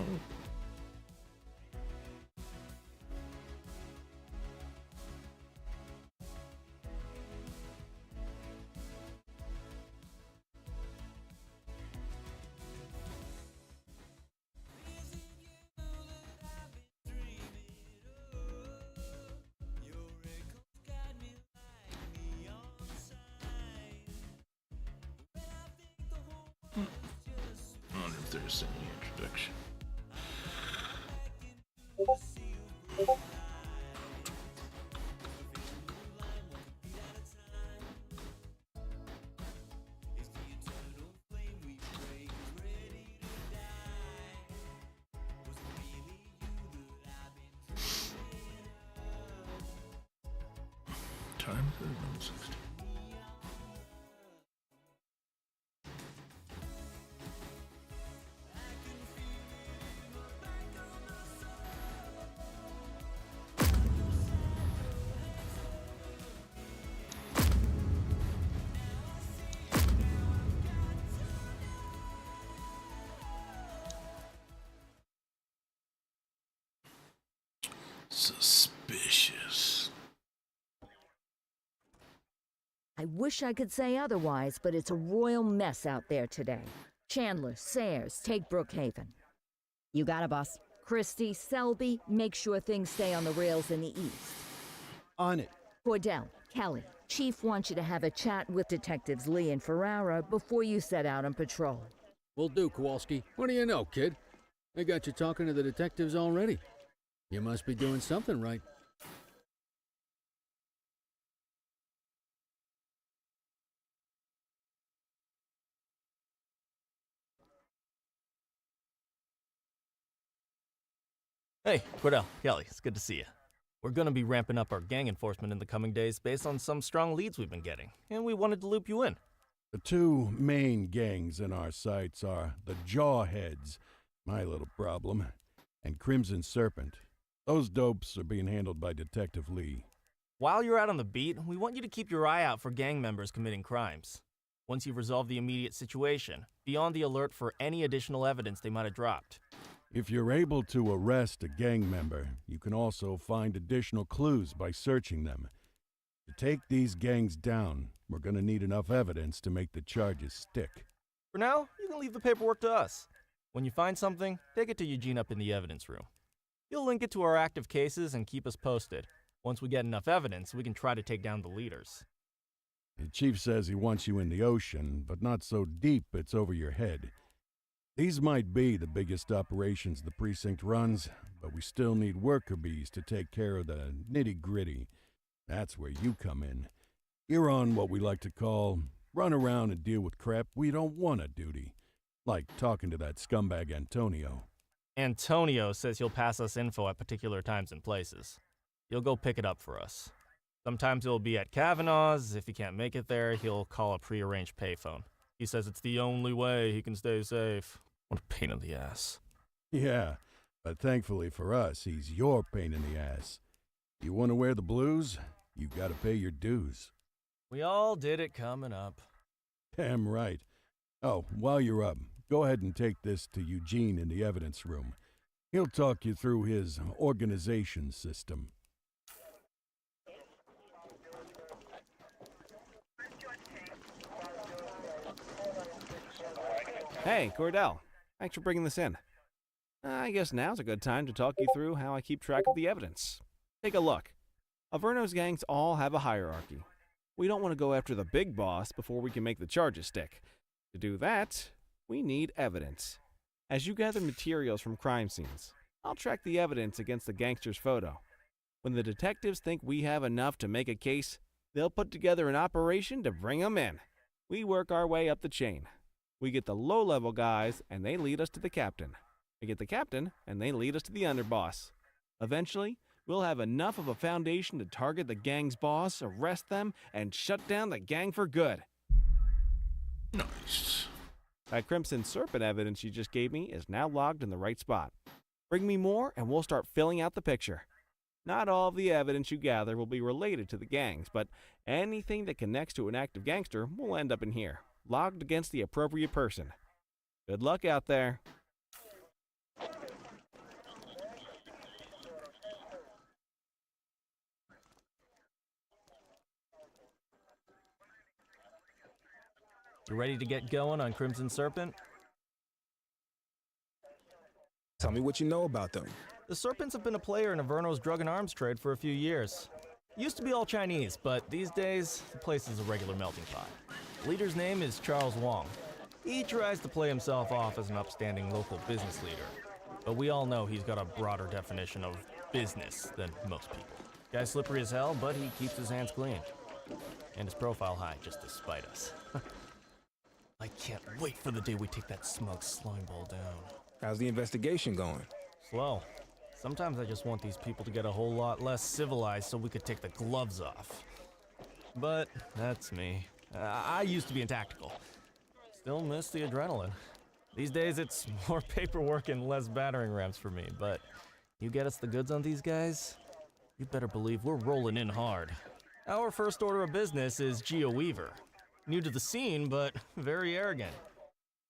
I wonder if there's any introduction. Time is 1:60. Suspicious. I wish I could say otherwise, but it's a royal mess out there today. Chandler, Sayers, take Brookhaven. You got it, boss. Christie, Selby, make sure things stay on the rails in the east. On it. Cordell, Kelly, Chief wants you to have a chat with Detectives Lee and Ferrara before you set out on patrol. Will do, Kowalski. What do you know, kid? They got you talking to the detectives already. You must be doing something right. Hey, Cordell, Kelly, it's good to see you. We're gonna be ramping up our gang enforcement in the coming days based on some strong leads we've been getting, and we wanted to loop you in. The two main gangs in our sights are the Jawheads, my little problem, and Crimson Serpent. Those dopes are being handled by Detective Lee. While you're out on the beat, we want you to keep your eye out for gang members committing crimes. Once you've resolved the immediate situation, be on the alert for any additional evidence they might have dropped. If you're able to arrest a gang member, you can also find additional clues by searching them. To take these gangs down, we're gonna need enough evidence to make the charges stick. For now, you can leave the paperwork to us. When you find something, take it to Eugene up in the evidence room. He'll link it to our active cases and keep us posted. Once we get enough evidence, we can try to take down the leaders. The chief says he wants you in the ocean, but not so deep it's over your head. These might be the biggest operations the precinct runs, but we still need worker bees to take care of the nitty-gritty. That's where you come in. You're on what we like to call run around and deal with crap we don't want to duty. Like talking to that scumbag Antonio. Antonio says he'll pass us info at particular times and places. He'll go pick it up for us. Sometimes he'll be at Kavanaugh's. If he can't make it there, he'll call a prearranged payphone. He says it's the only way he can stay safe. What a pain in the ass. Yeah, but thankfully for us, he's your pain in the ass. You want to wear the blues? You gotta pay your dues. We all did it coming up. Damn right. Oh, while you're up, go ahead and take this to Eugene in the evidence room. He'll talk you through his organization system. Hey, Cordell. Thanks for bringing this in. I guess now's a good time to talk you through how I keep track of the evidence. Take a look. Averno's gangs all have a hierarchy. We don't want to go after the big boss before we can make the charges stick. To do that, we need evidence. As you gather materials from crime scenes, I'll track the evidence against the gangster's photo. When the detectives think we have enough to make a case, they'll put together an operation to bring 'em in. We work our way up the chain. We get the low-level guys, and they lead us to the captain. We get the captain, and they lead us to the underboss. Eventually, we'll have enough of a foundation to target the gang's boss, arrest them, and shut down the gang for good. Nice. That Crimson Serpent evidence you just gave me is now logged in the right spot. Bring me more, and we'll start filling out the picture. Not all of the evidence you gather will be related to the gangs, but anything that connects to an active gangster will end up in here, logged against the appropriate person. Good luck out there. You ready to get going on Crimson Serpent? Tell me what you know about them. The Serpents have been a player in Averno's drug and arms trade for a few years. Used to be all Chinese, but these days, the place is a regular melting pot. The leader's name is Charles Wong. He tries to play himself off as an upstanding local business leader, but we all know he's got a broader definition of business than most people. Guy's slippery as hell, but he keeps his hands clean. And his profile high just to spite us. I can't wait for the day we take that smug slime ball down. How's the investigation going? Slow. Sometimes I just want these people to get a whole lot less civilized so we could take the gloves off. But that's me. I used to be in tactical. Still miss the adrenaline. These days it's more paperwork and less battering rams for me, but you get us the goods on these guys, you better believe we're rolling in hard. Our first order of business is Geo Weaver. New to the scene, but very arrogant.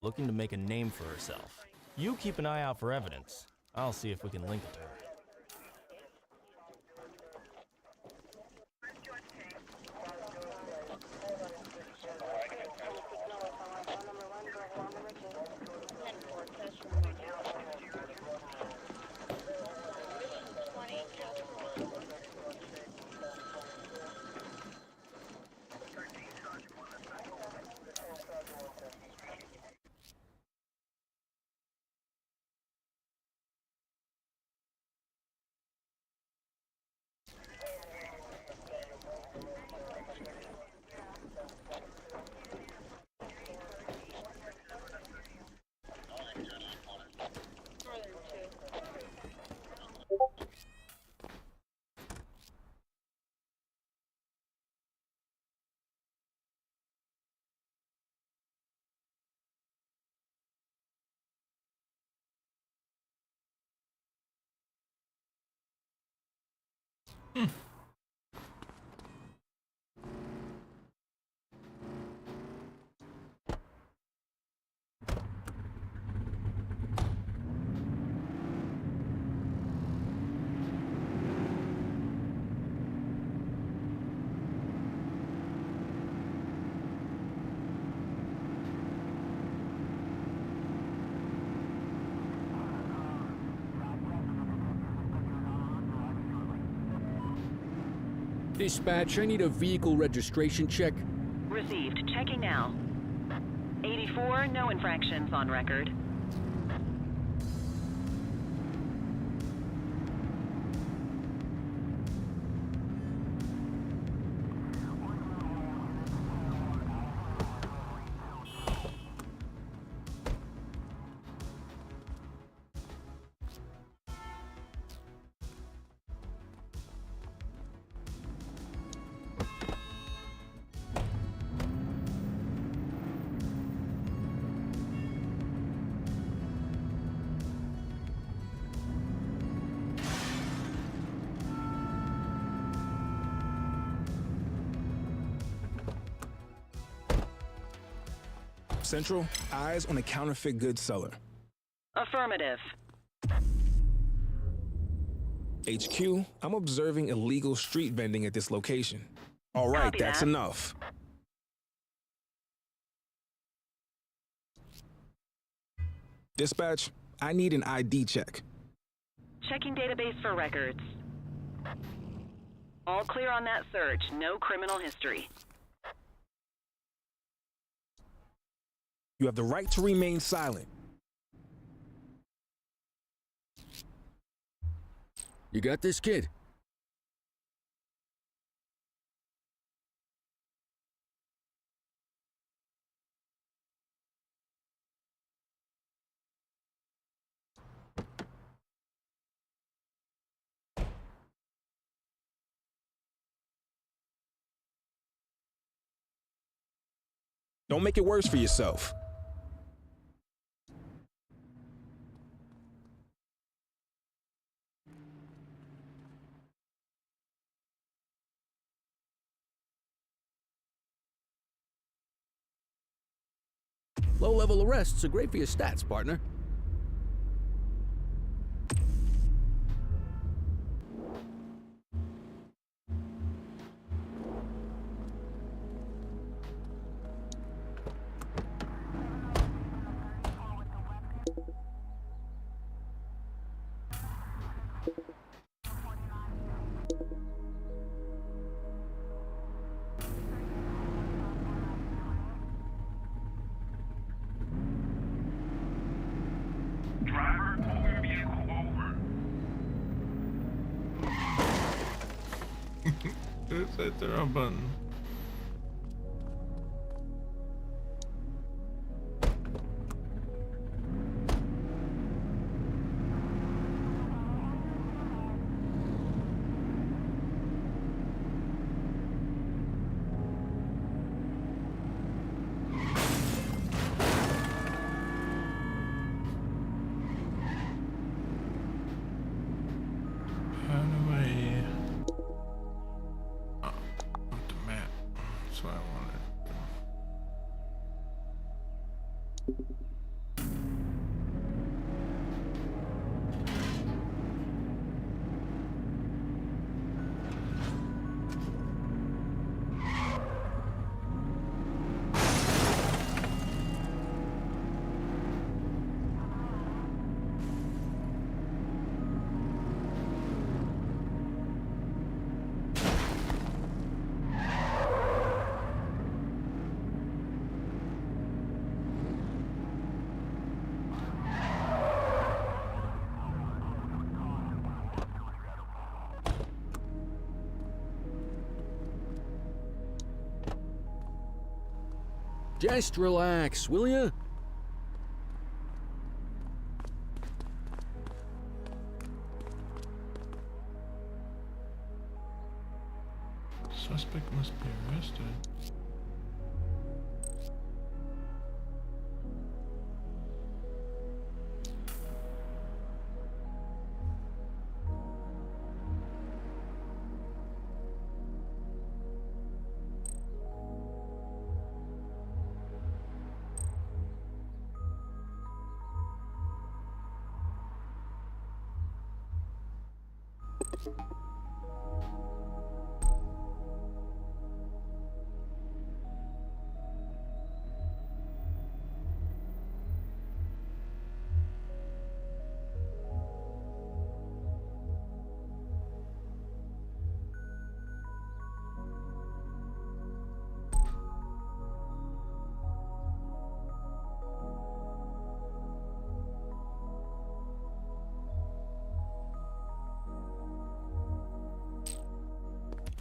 Looking to make a name for herself. You keep an eye out for evidence. I'll see if we can link it to her. Dispatch, I need a vehicle registration check. Received. Checking now. 84, no infractions on record. Central, eyes on a counterfeit goods seller. Affirmative. HQ, I'm observing illegal street vending at this location. All right, Copy that's that. enough. Dispatch, I need an ID check. Checking database for records. All clear on that search. No criminal history. You have the right to remain silent. You got this, kid? Don't make it worse for yourself. Low-level arrests are great for your stats, partner. Driver, open vehicle over. Oops, I hit the wrong button. How do I... Oh, not the map. That's what I wanted. Just relax, will ya? Suspect must be arrested.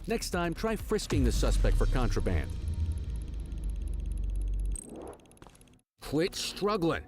Next time, try frisking the suspect for contraband. Quit struggling.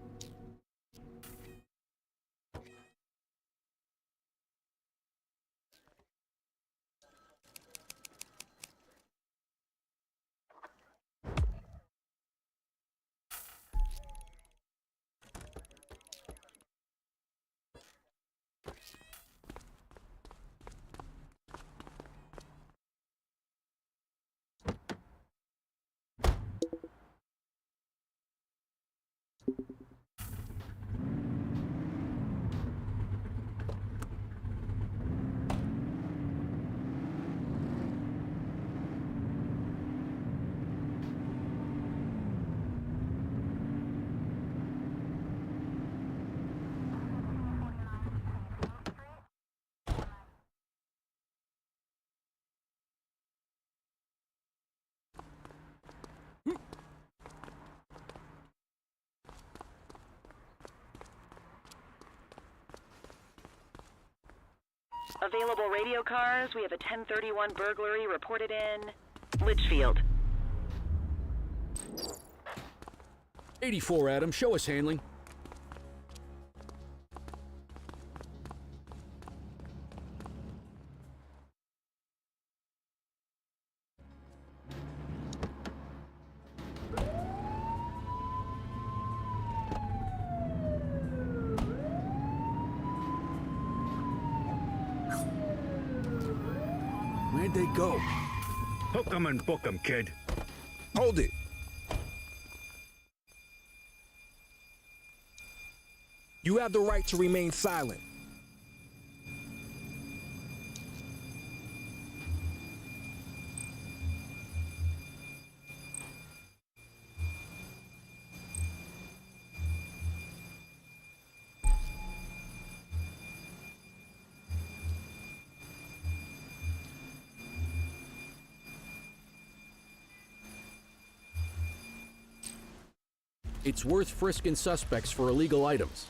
Available radio cars. We have a 1031 burglary reported in Litchfield. 84, Adam. Show us handling. Where'd they go? Hook 'em and book 'em, kid. Hold it. You have the right to remain silent. It's worth frisking suspects for illegal items.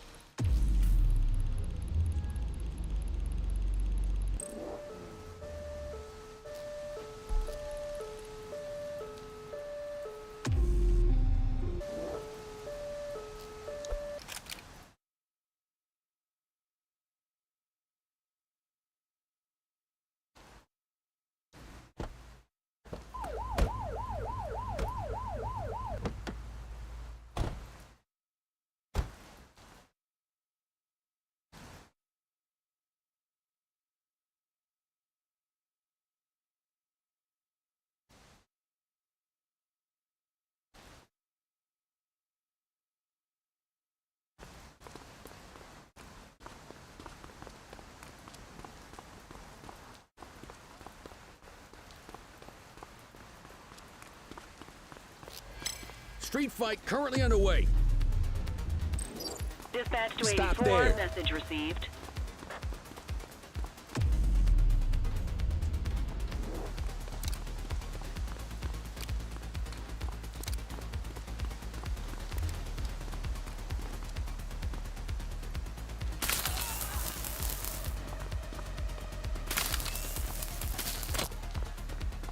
Street fight currently underway. Dispatch to Stop 84, there. message received.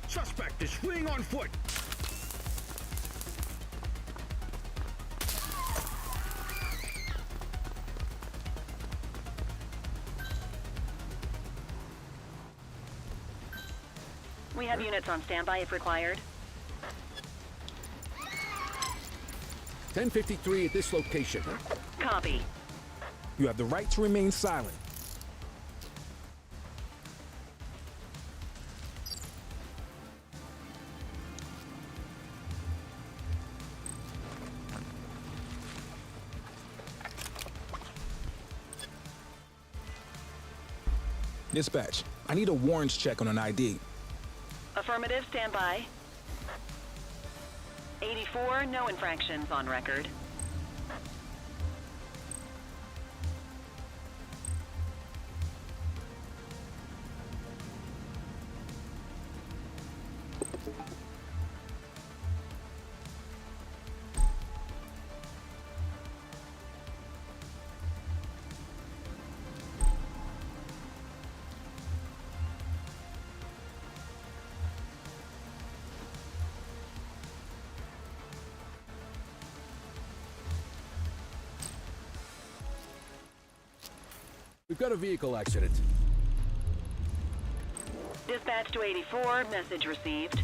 Suspect is fleeing on foot. We have units on standby if required. 1053 at this location. Copy. You have the right to remain silent. Dispatch, I need a warrants check on an ID. Affirmative, standby. 84, no infractions on record. We've got a vehicle accident. Dispatch to 84, message received.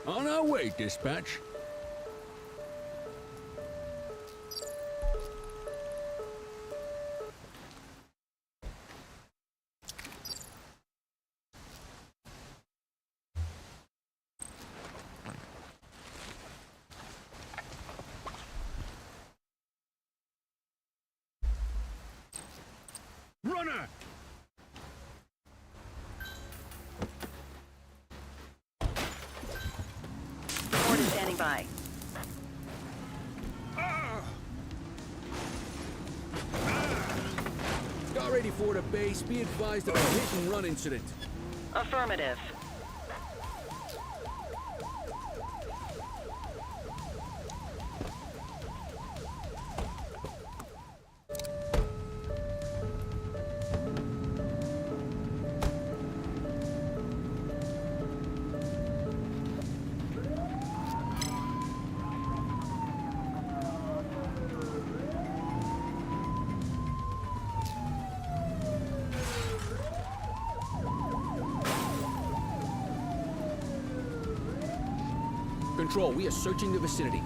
On our way, dispatch. Runner! Ford is standing by. Car 84 to base. Be advised of a hit-and-run incident. Affirmative. Control, we are searching the vicinity.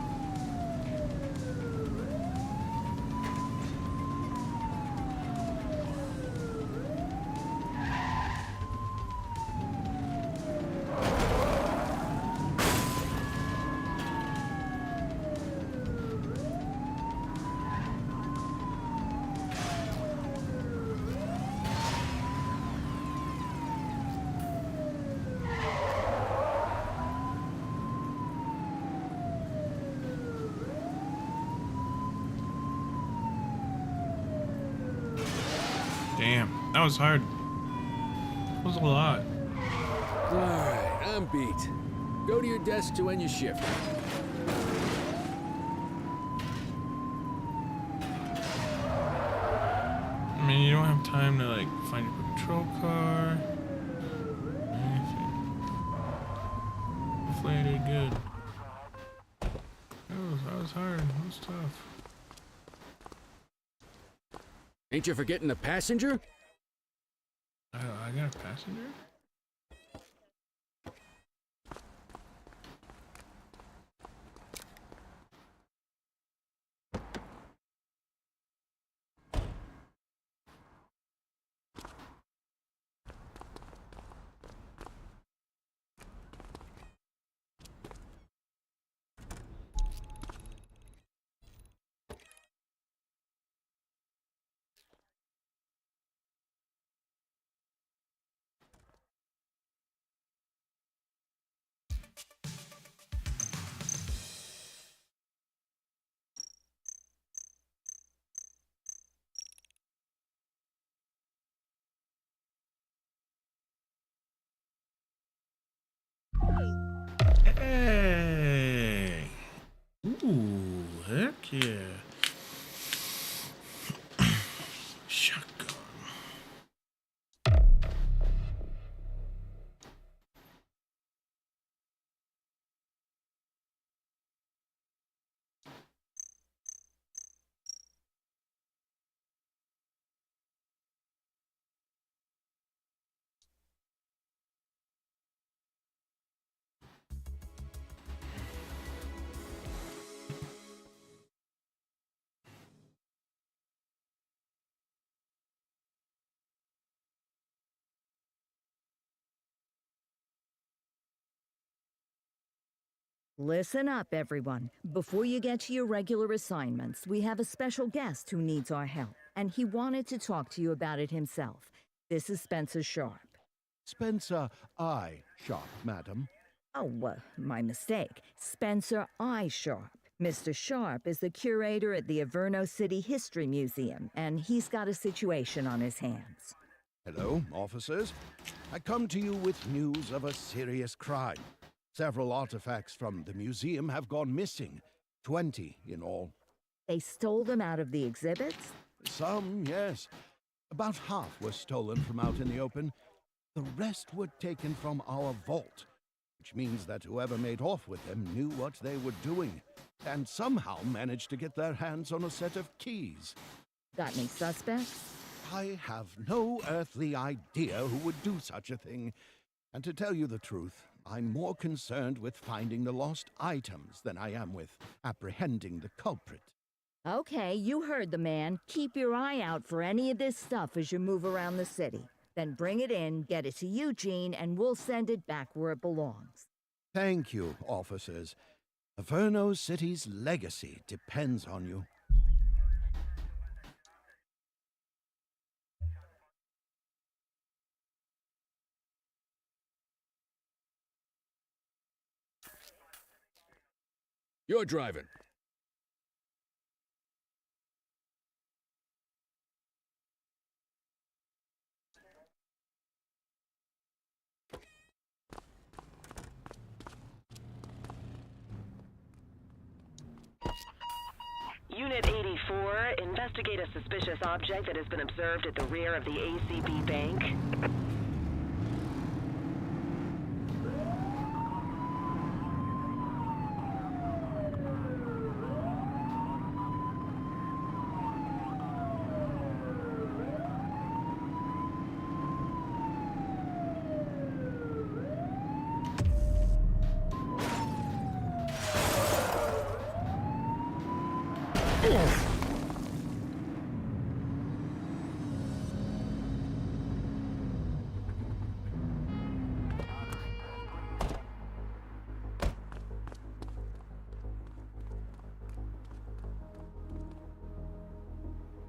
Damn, that was hard. That was a lot. Alright, I'm beat. Go to your desk to end your shift. I mean, you don't have time to like find a patrol car. Anything. Hopefully I did good. That was hard. That was tough. Ain't you forgetting the passenger? I got a passenger? Hey! Ooh, heck yeah. Shotgun. Listen up, everyone. Before you get to your regular assignments, we have a special guest who needs our help, and he wanted to talk to you about it himself. This is Spencer Sharp. Spencer I. Sharp, madam. Oh, my mistake. Spencer I. Sharp. Mr. Sharp is the curator at the Averno City History Museum, and he's got a situation on his hands. Hello, officers. I come to you with news of a serious crime. Several artifacts from the museum have gone missing. 20 in all. They stole them out of the exhibits? Some, yes. About half were stolen from out in the open. The rest were taken from our vault, which means that whoever made off with them knew what they were doing, and somehow managed to get their hands on a set of keys. Got any suspects? I have no earthly idea who would do such a thing. And to tell you the truth, I'm more concerned with finding the lost items than I am with apprehending the culprit. Okay, you heard the man. Keep your eye out for any of this stuff as you move around the city. Then bring it in, get it to Eugene, and we'll send it back where it belongs. Thank you, officers. Averno City's legacy depends on you. You're driving. Unit 84, investigate a suspicious object that has been observed at the rear of the ACB Bank.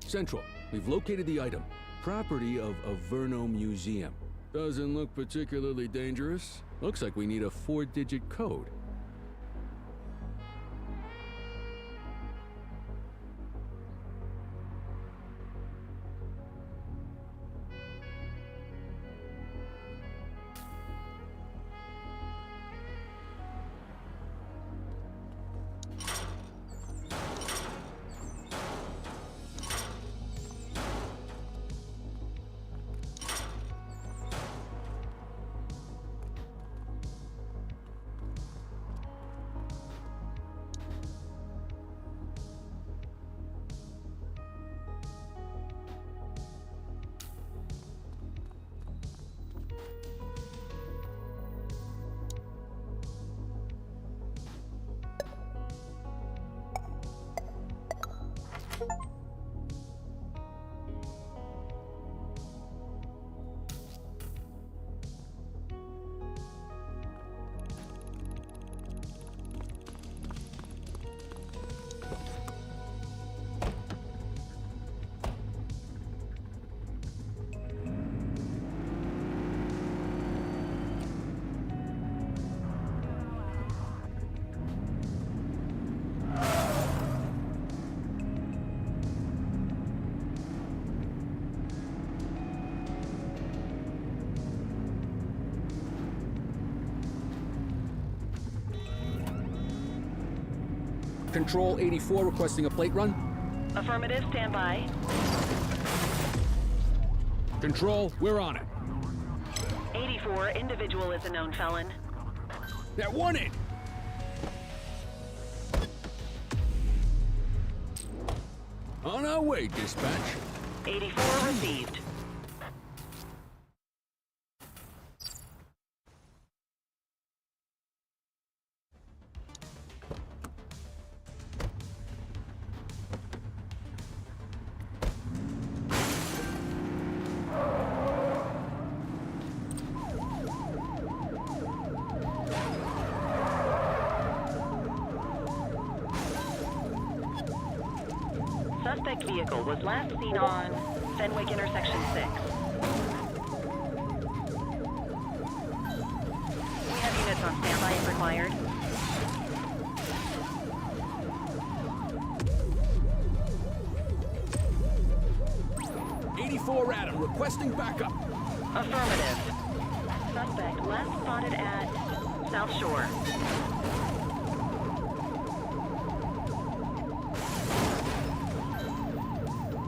Central, we've located the item. Property of Averno Museum. Doesn't look particularly dangerous. Looks like we need a 4-digit code. Control 84 requesting a plate run. Affirmative, stand by. Control, we're on it. 84, individual is a known felon. That won it! On our way, dispatch. 84 received. suspect vehicle was last seen on Fenwick Intersection 6. We have units on standby if required. Adam, requesting backup. Affirmative. Suspect last spotted at South Shore.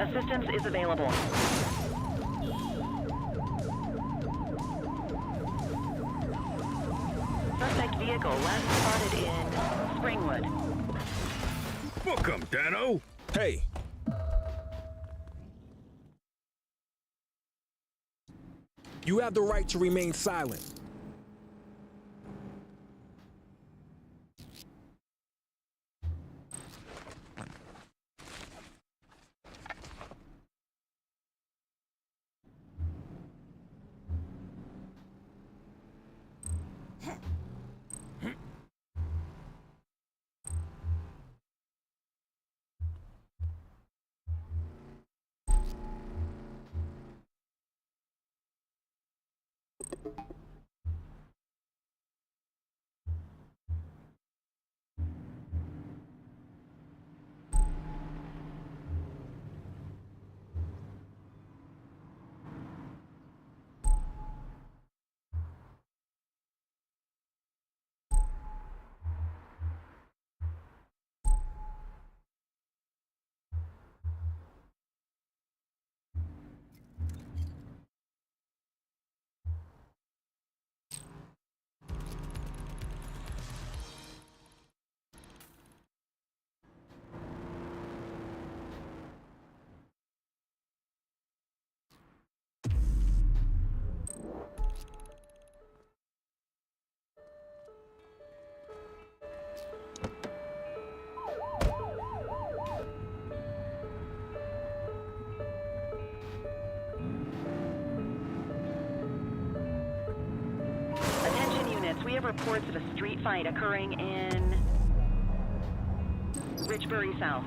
Assistance is available. Suspect vehicle last spotted in Springwood. Book 'em, Dano. Hey. You have the right to remain silent. We have reports of a street fight occurring in Richbury South.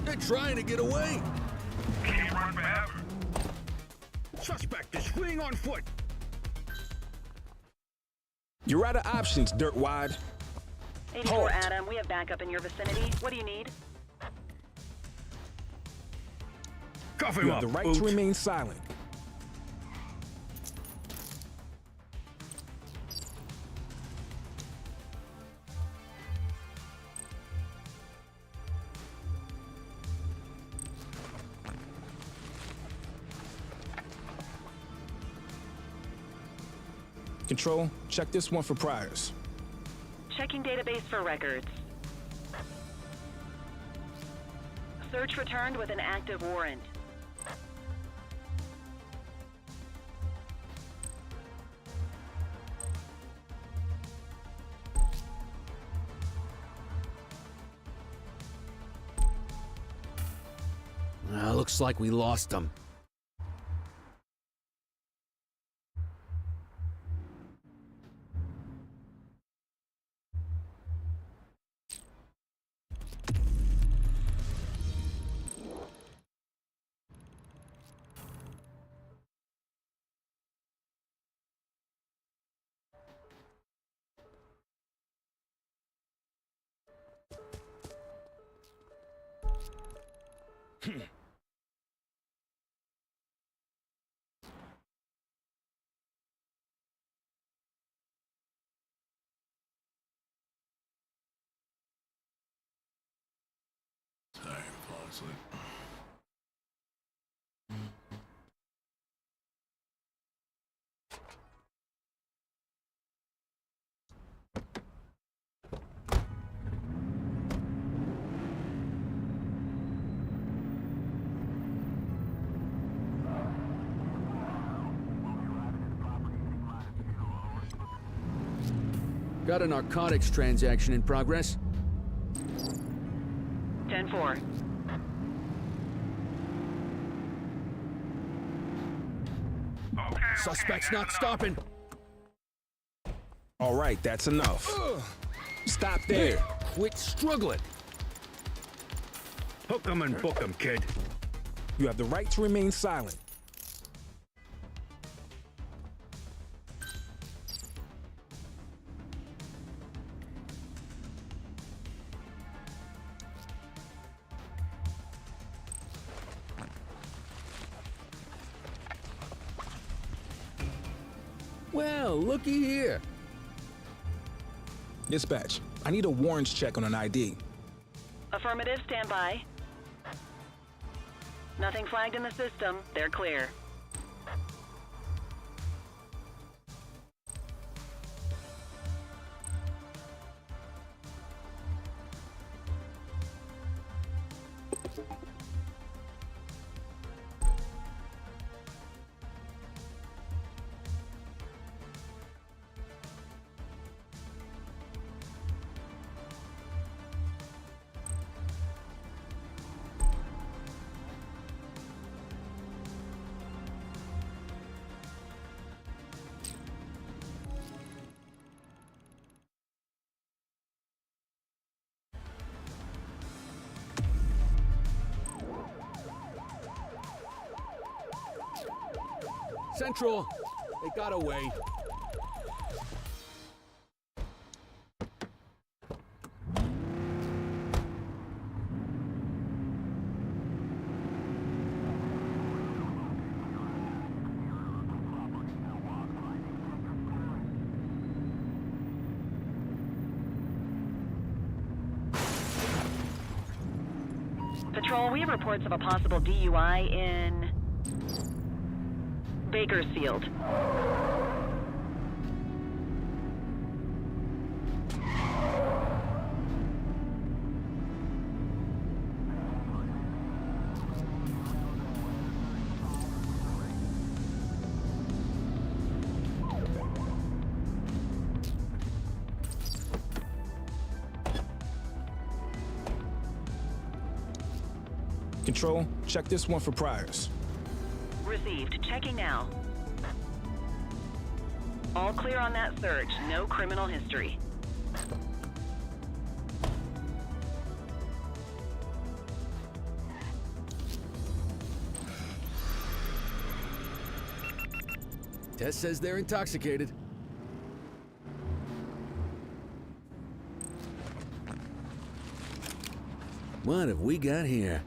They're trying to get away. Can't run forever. Suspect is fleeing on foot. You're out of options, dirtwad. 84 Halt. Adam, we have backup in your vicinity. What do you need? Cuff him You have up, the right Boot. to remain silent. Control, check this one for priors. Checking database for records. Search returned with an active warrant. Looks like we lost them. Sorry, I'm falling asleep. Got a narcotics transaction in progress. 10-4. Suspect's not stopping. All right, that's enough. Stop there. Quit struggling. Hook 'em and book 'em, kid. You have the right to remain silent. Well, looky here. Dispatch, I need a warrants check on an ID. Affirmative, stand by. Nothing flagged in the system. They're clear. Central, they got away. Patrol, we have reports of a possible DUI in Bakersfield. Control, check this one for priors. Received. Checking now. All clear on that search. No criminal history. Tess says they're intoxicated. What have we got here?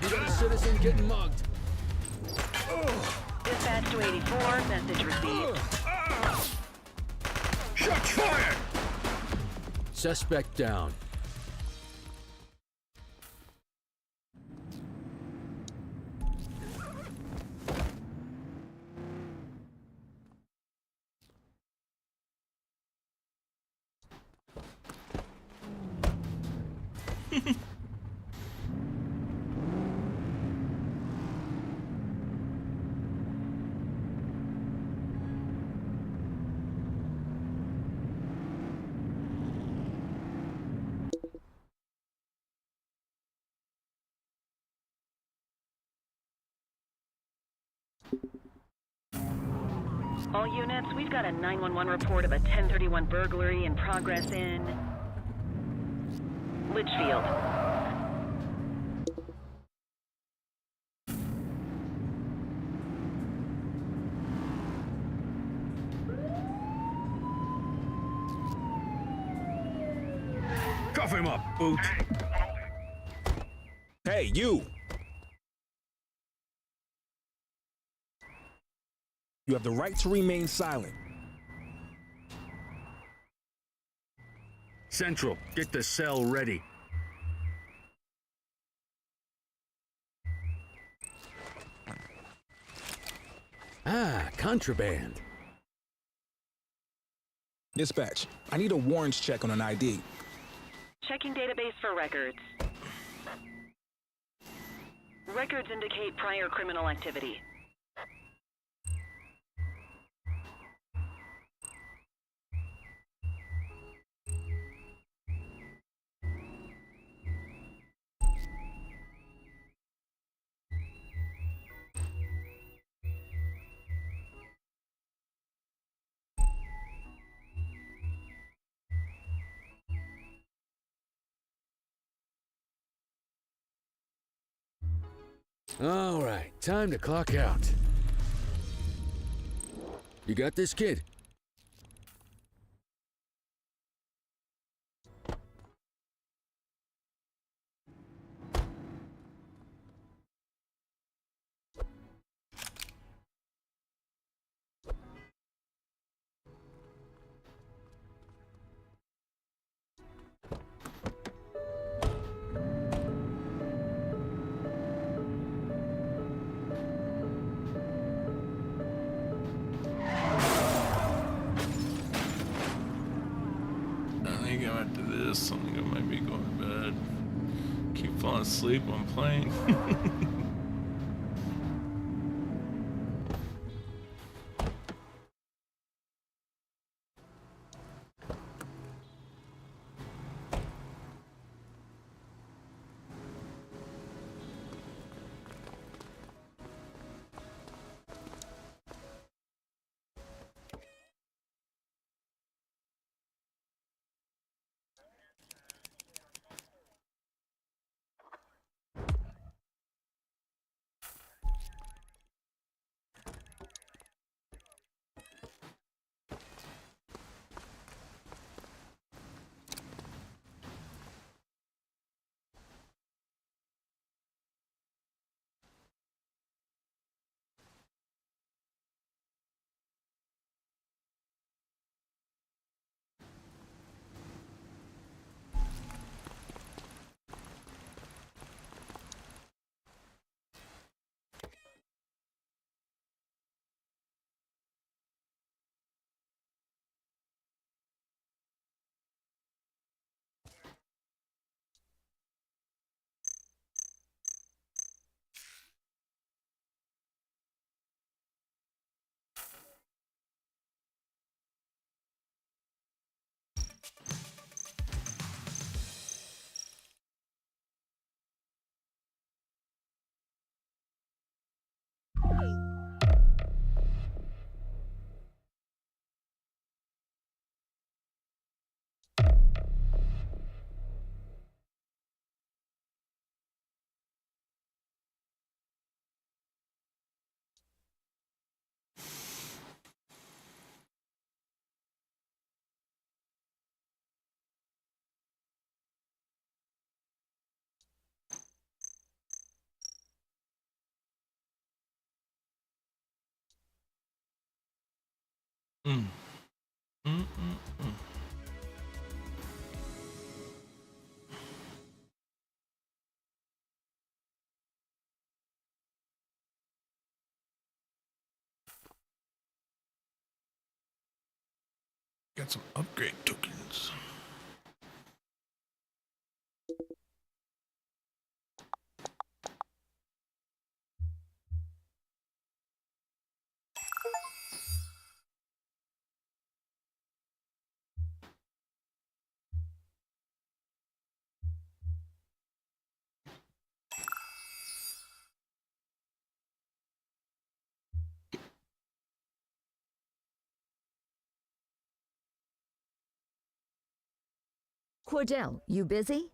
You got a citizen getting mugged. Dispatch to 84. Message received. Shots fired! Suspect down. All units, we've got a 911 report of a 1031 burglary in progress in Litchfield. Cuff him up, Boot. Hey, you! You have the right to remain silent. Central, get the cell ready. Ah, contraband. Dispatch, I need a warrants check on an ID. Checking database for records. Records indicate prior criminal activity. All right, time to clock out. You got this, kid? I think after this, I think I might be going to bed. Keep falling asleep on playing. Mm. Mm. Got some upgrade tokens. Cordell, you busy?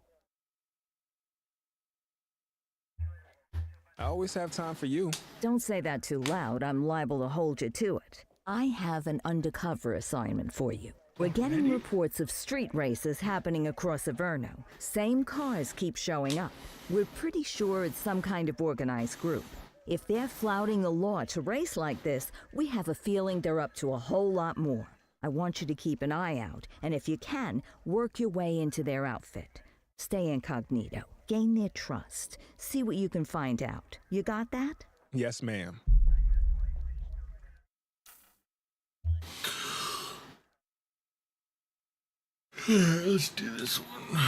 I always have time for you. Don't say that too loud. I'm liable to hold you to it. I have an undercover assignment for you. We're getting reports of street races happening across Averno. Same cars keep showing up. We're pretty sure it's some kind of organized group. If they're flouting the law to race like this, we have a feeling they're up to a whole lot more. I want you to keep an eye out, and if you can, work your way into their outfit. Stay incognito, gain their trust, see what you can find out. You got that? Yes, ma'am. Let's do this one.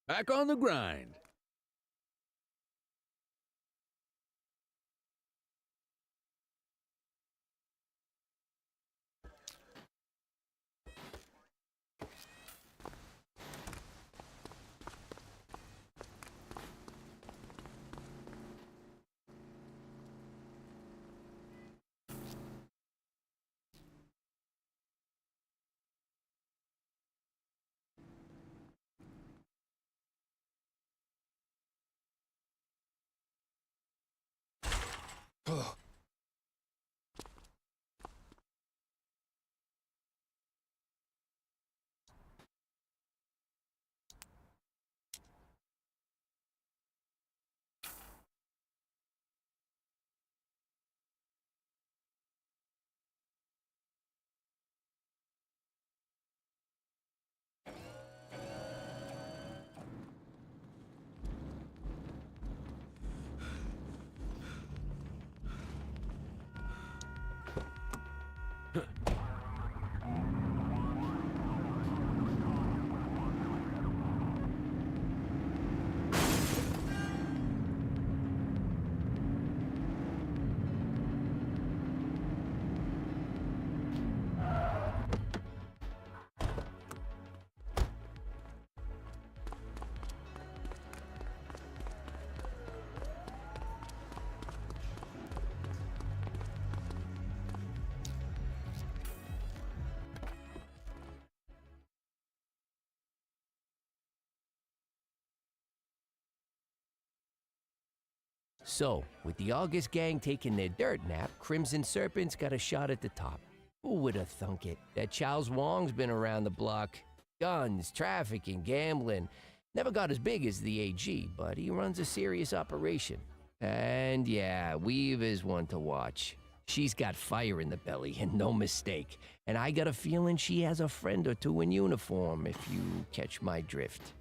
Back on the grind. So, with the August gang taking their dirt nap, Crimson Serpent's got a shot at the top. Who would have thunk it? That Charles Wong's been around the block. Guns, trafficking, gambling. Never got as big as the AG, but he runs a serious operation. And yeah, Weave is one to watch. She's got fire in the belly, and no mistake. And I got a feeling she has a friend or two in uniform, if you catch my drift.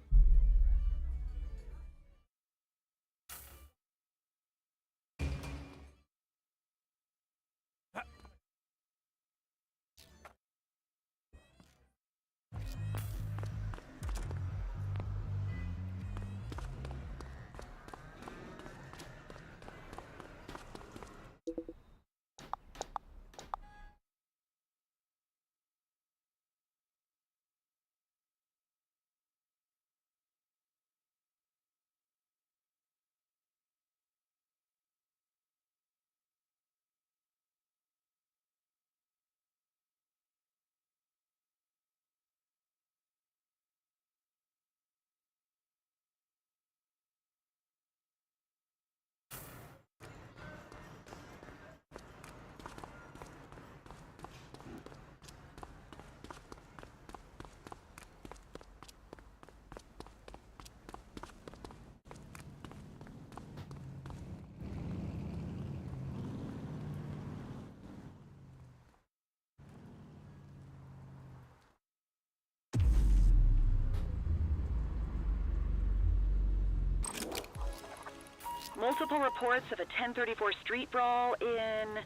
Multiple reports of a 1034 street brawl in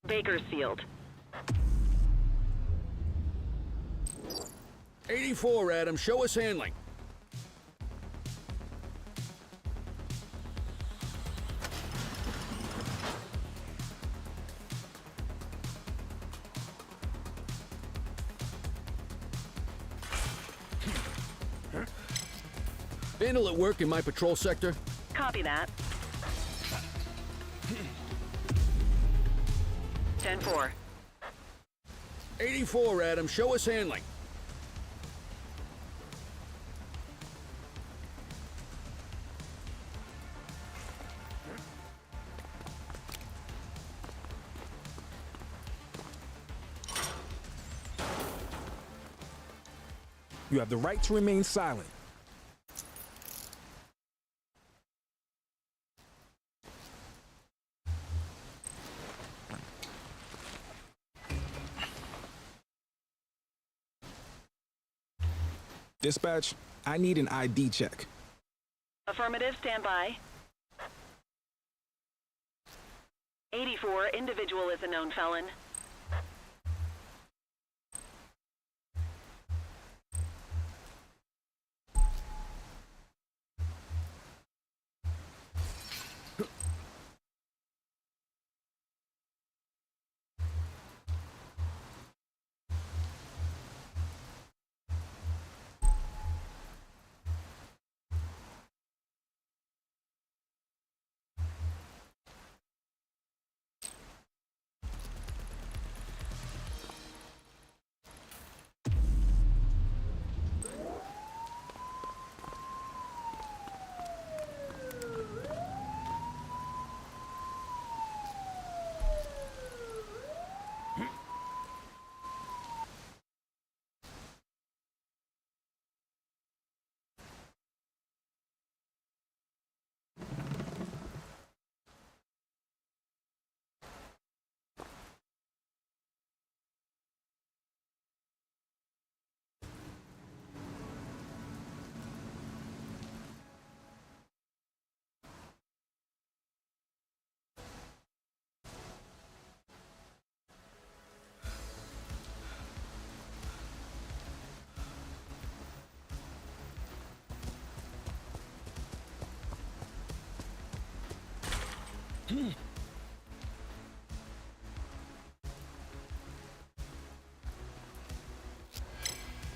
Bakersfield. 84, Adam. Show us handling. Vandal at work in my patrol sector? Copy that. 10-4. 84, Adam. Show us handling. You have the right to remain silent. Dispatch, I need an ID check. Affirmative, stand by. 84, individual is a known felon.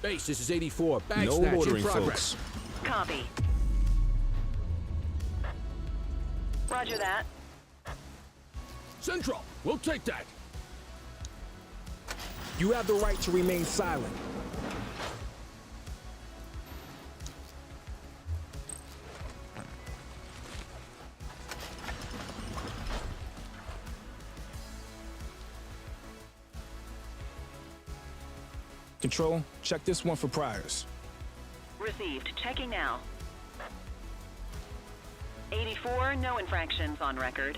Base, this is 84. Bag No snatch loitering, in progress. folks. Copy. Roger that. Central, we'll take that. You have the right to remain silent. Control, check this one for priors. Received. Checking now. 84, no infractions on record.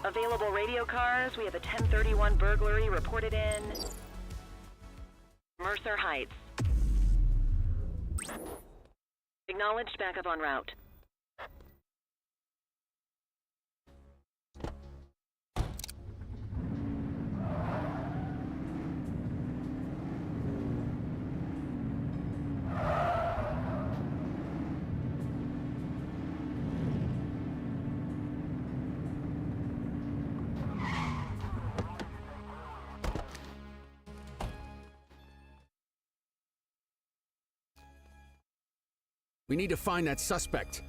Available radio cars. We have a 1031 burglary reported in Mercer Heights. Acknowledged, backup en route. We need to find that suspect.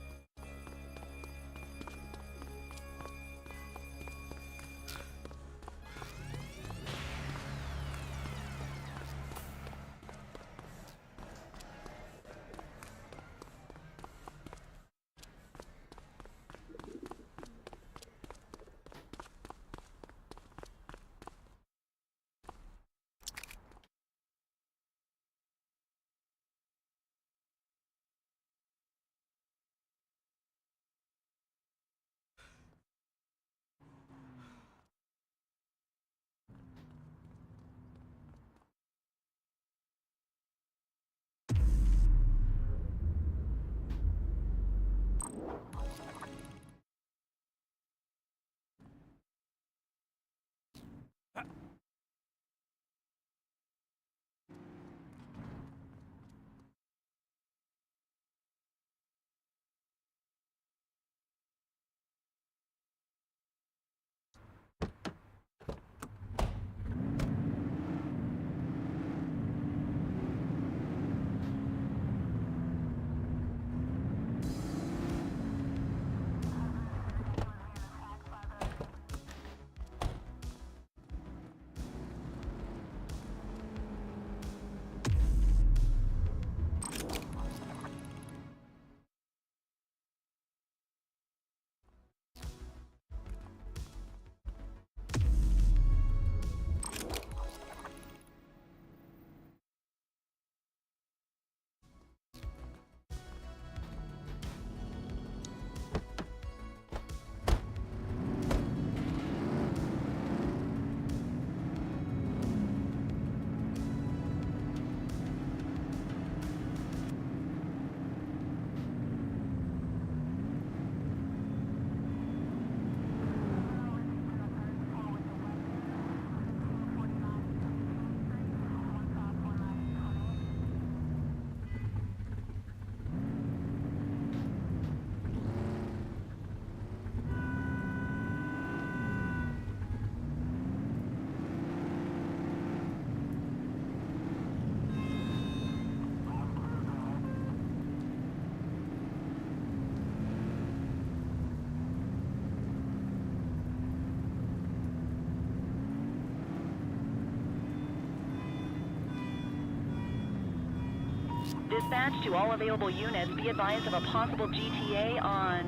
Dispatch to all available units, be advised of a possible GTA on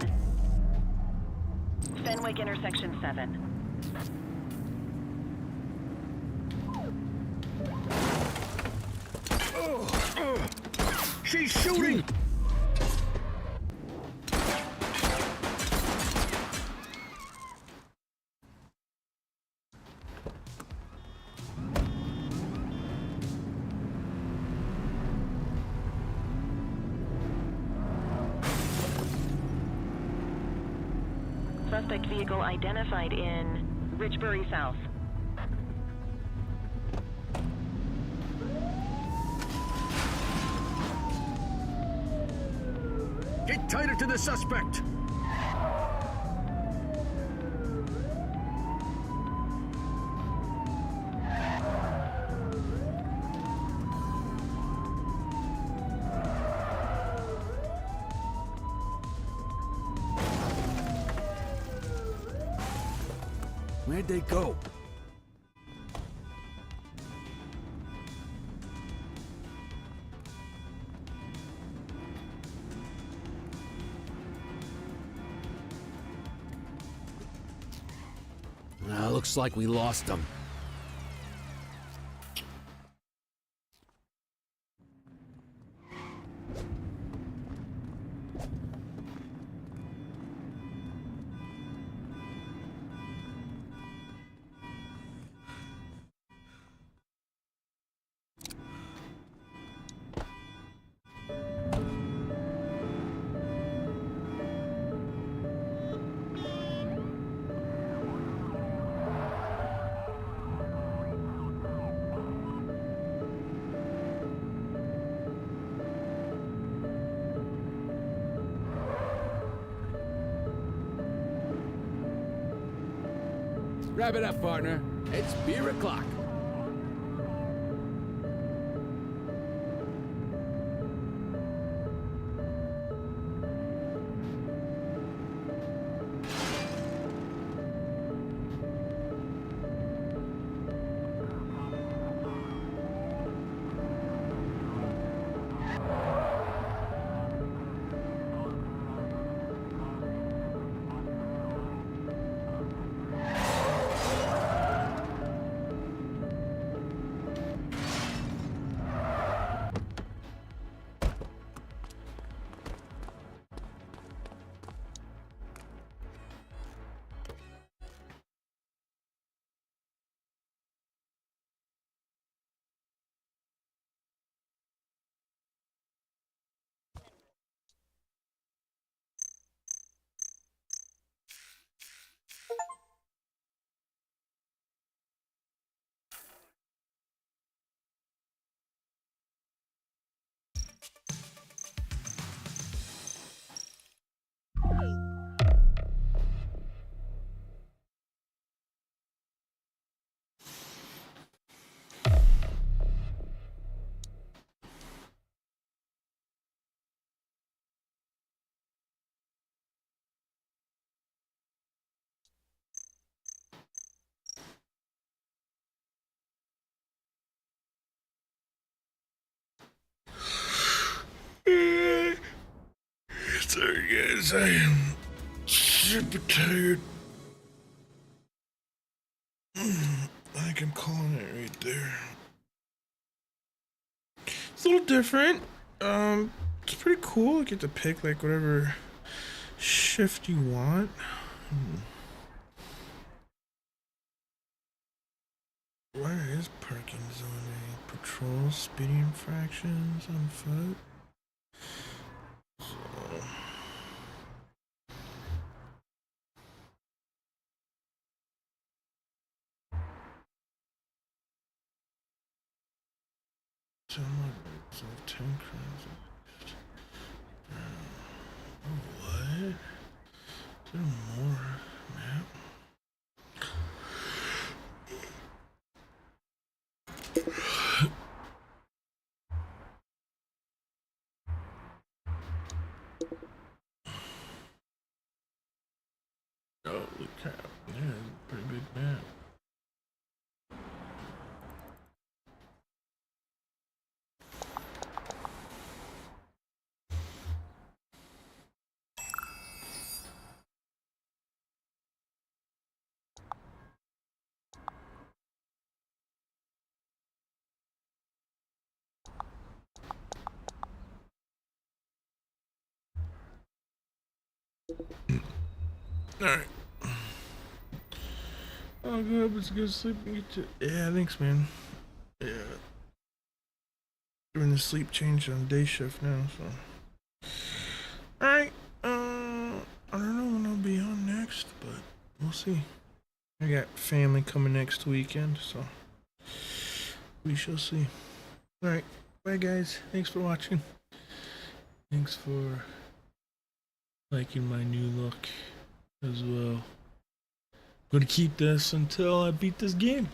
Fenwick Intersection 7. She's shooting! Suspect vehicle identified in Richbury South. Get tighter to the suspect! Where'd they go? Looks like we lost them. Wrap it up, partner. It's beer o'clock. Sorry guys, I am super tired. I think I'm calling it right there. It's a little different. It's pretty cool. You get to pick like whatever shift you want. Where is parking zoning? Patrol, speeding infractions on foot. So 10 crimes. What? Is there more map? Holy crap. Yeah, pretty big map. Alright. Oh, good. Let's go to sleep and get to. Yeah, thanks, man. Yeah. Doing the sleep change on day shift now, so. Alright. I don't know when I'll be on next, but we'll see. I got family coming next weekend, so we shall see. Alright. Bye, guys. Thanks for watching. Thanks for liking my new look as well. I'm gonna keep this until I beat this game.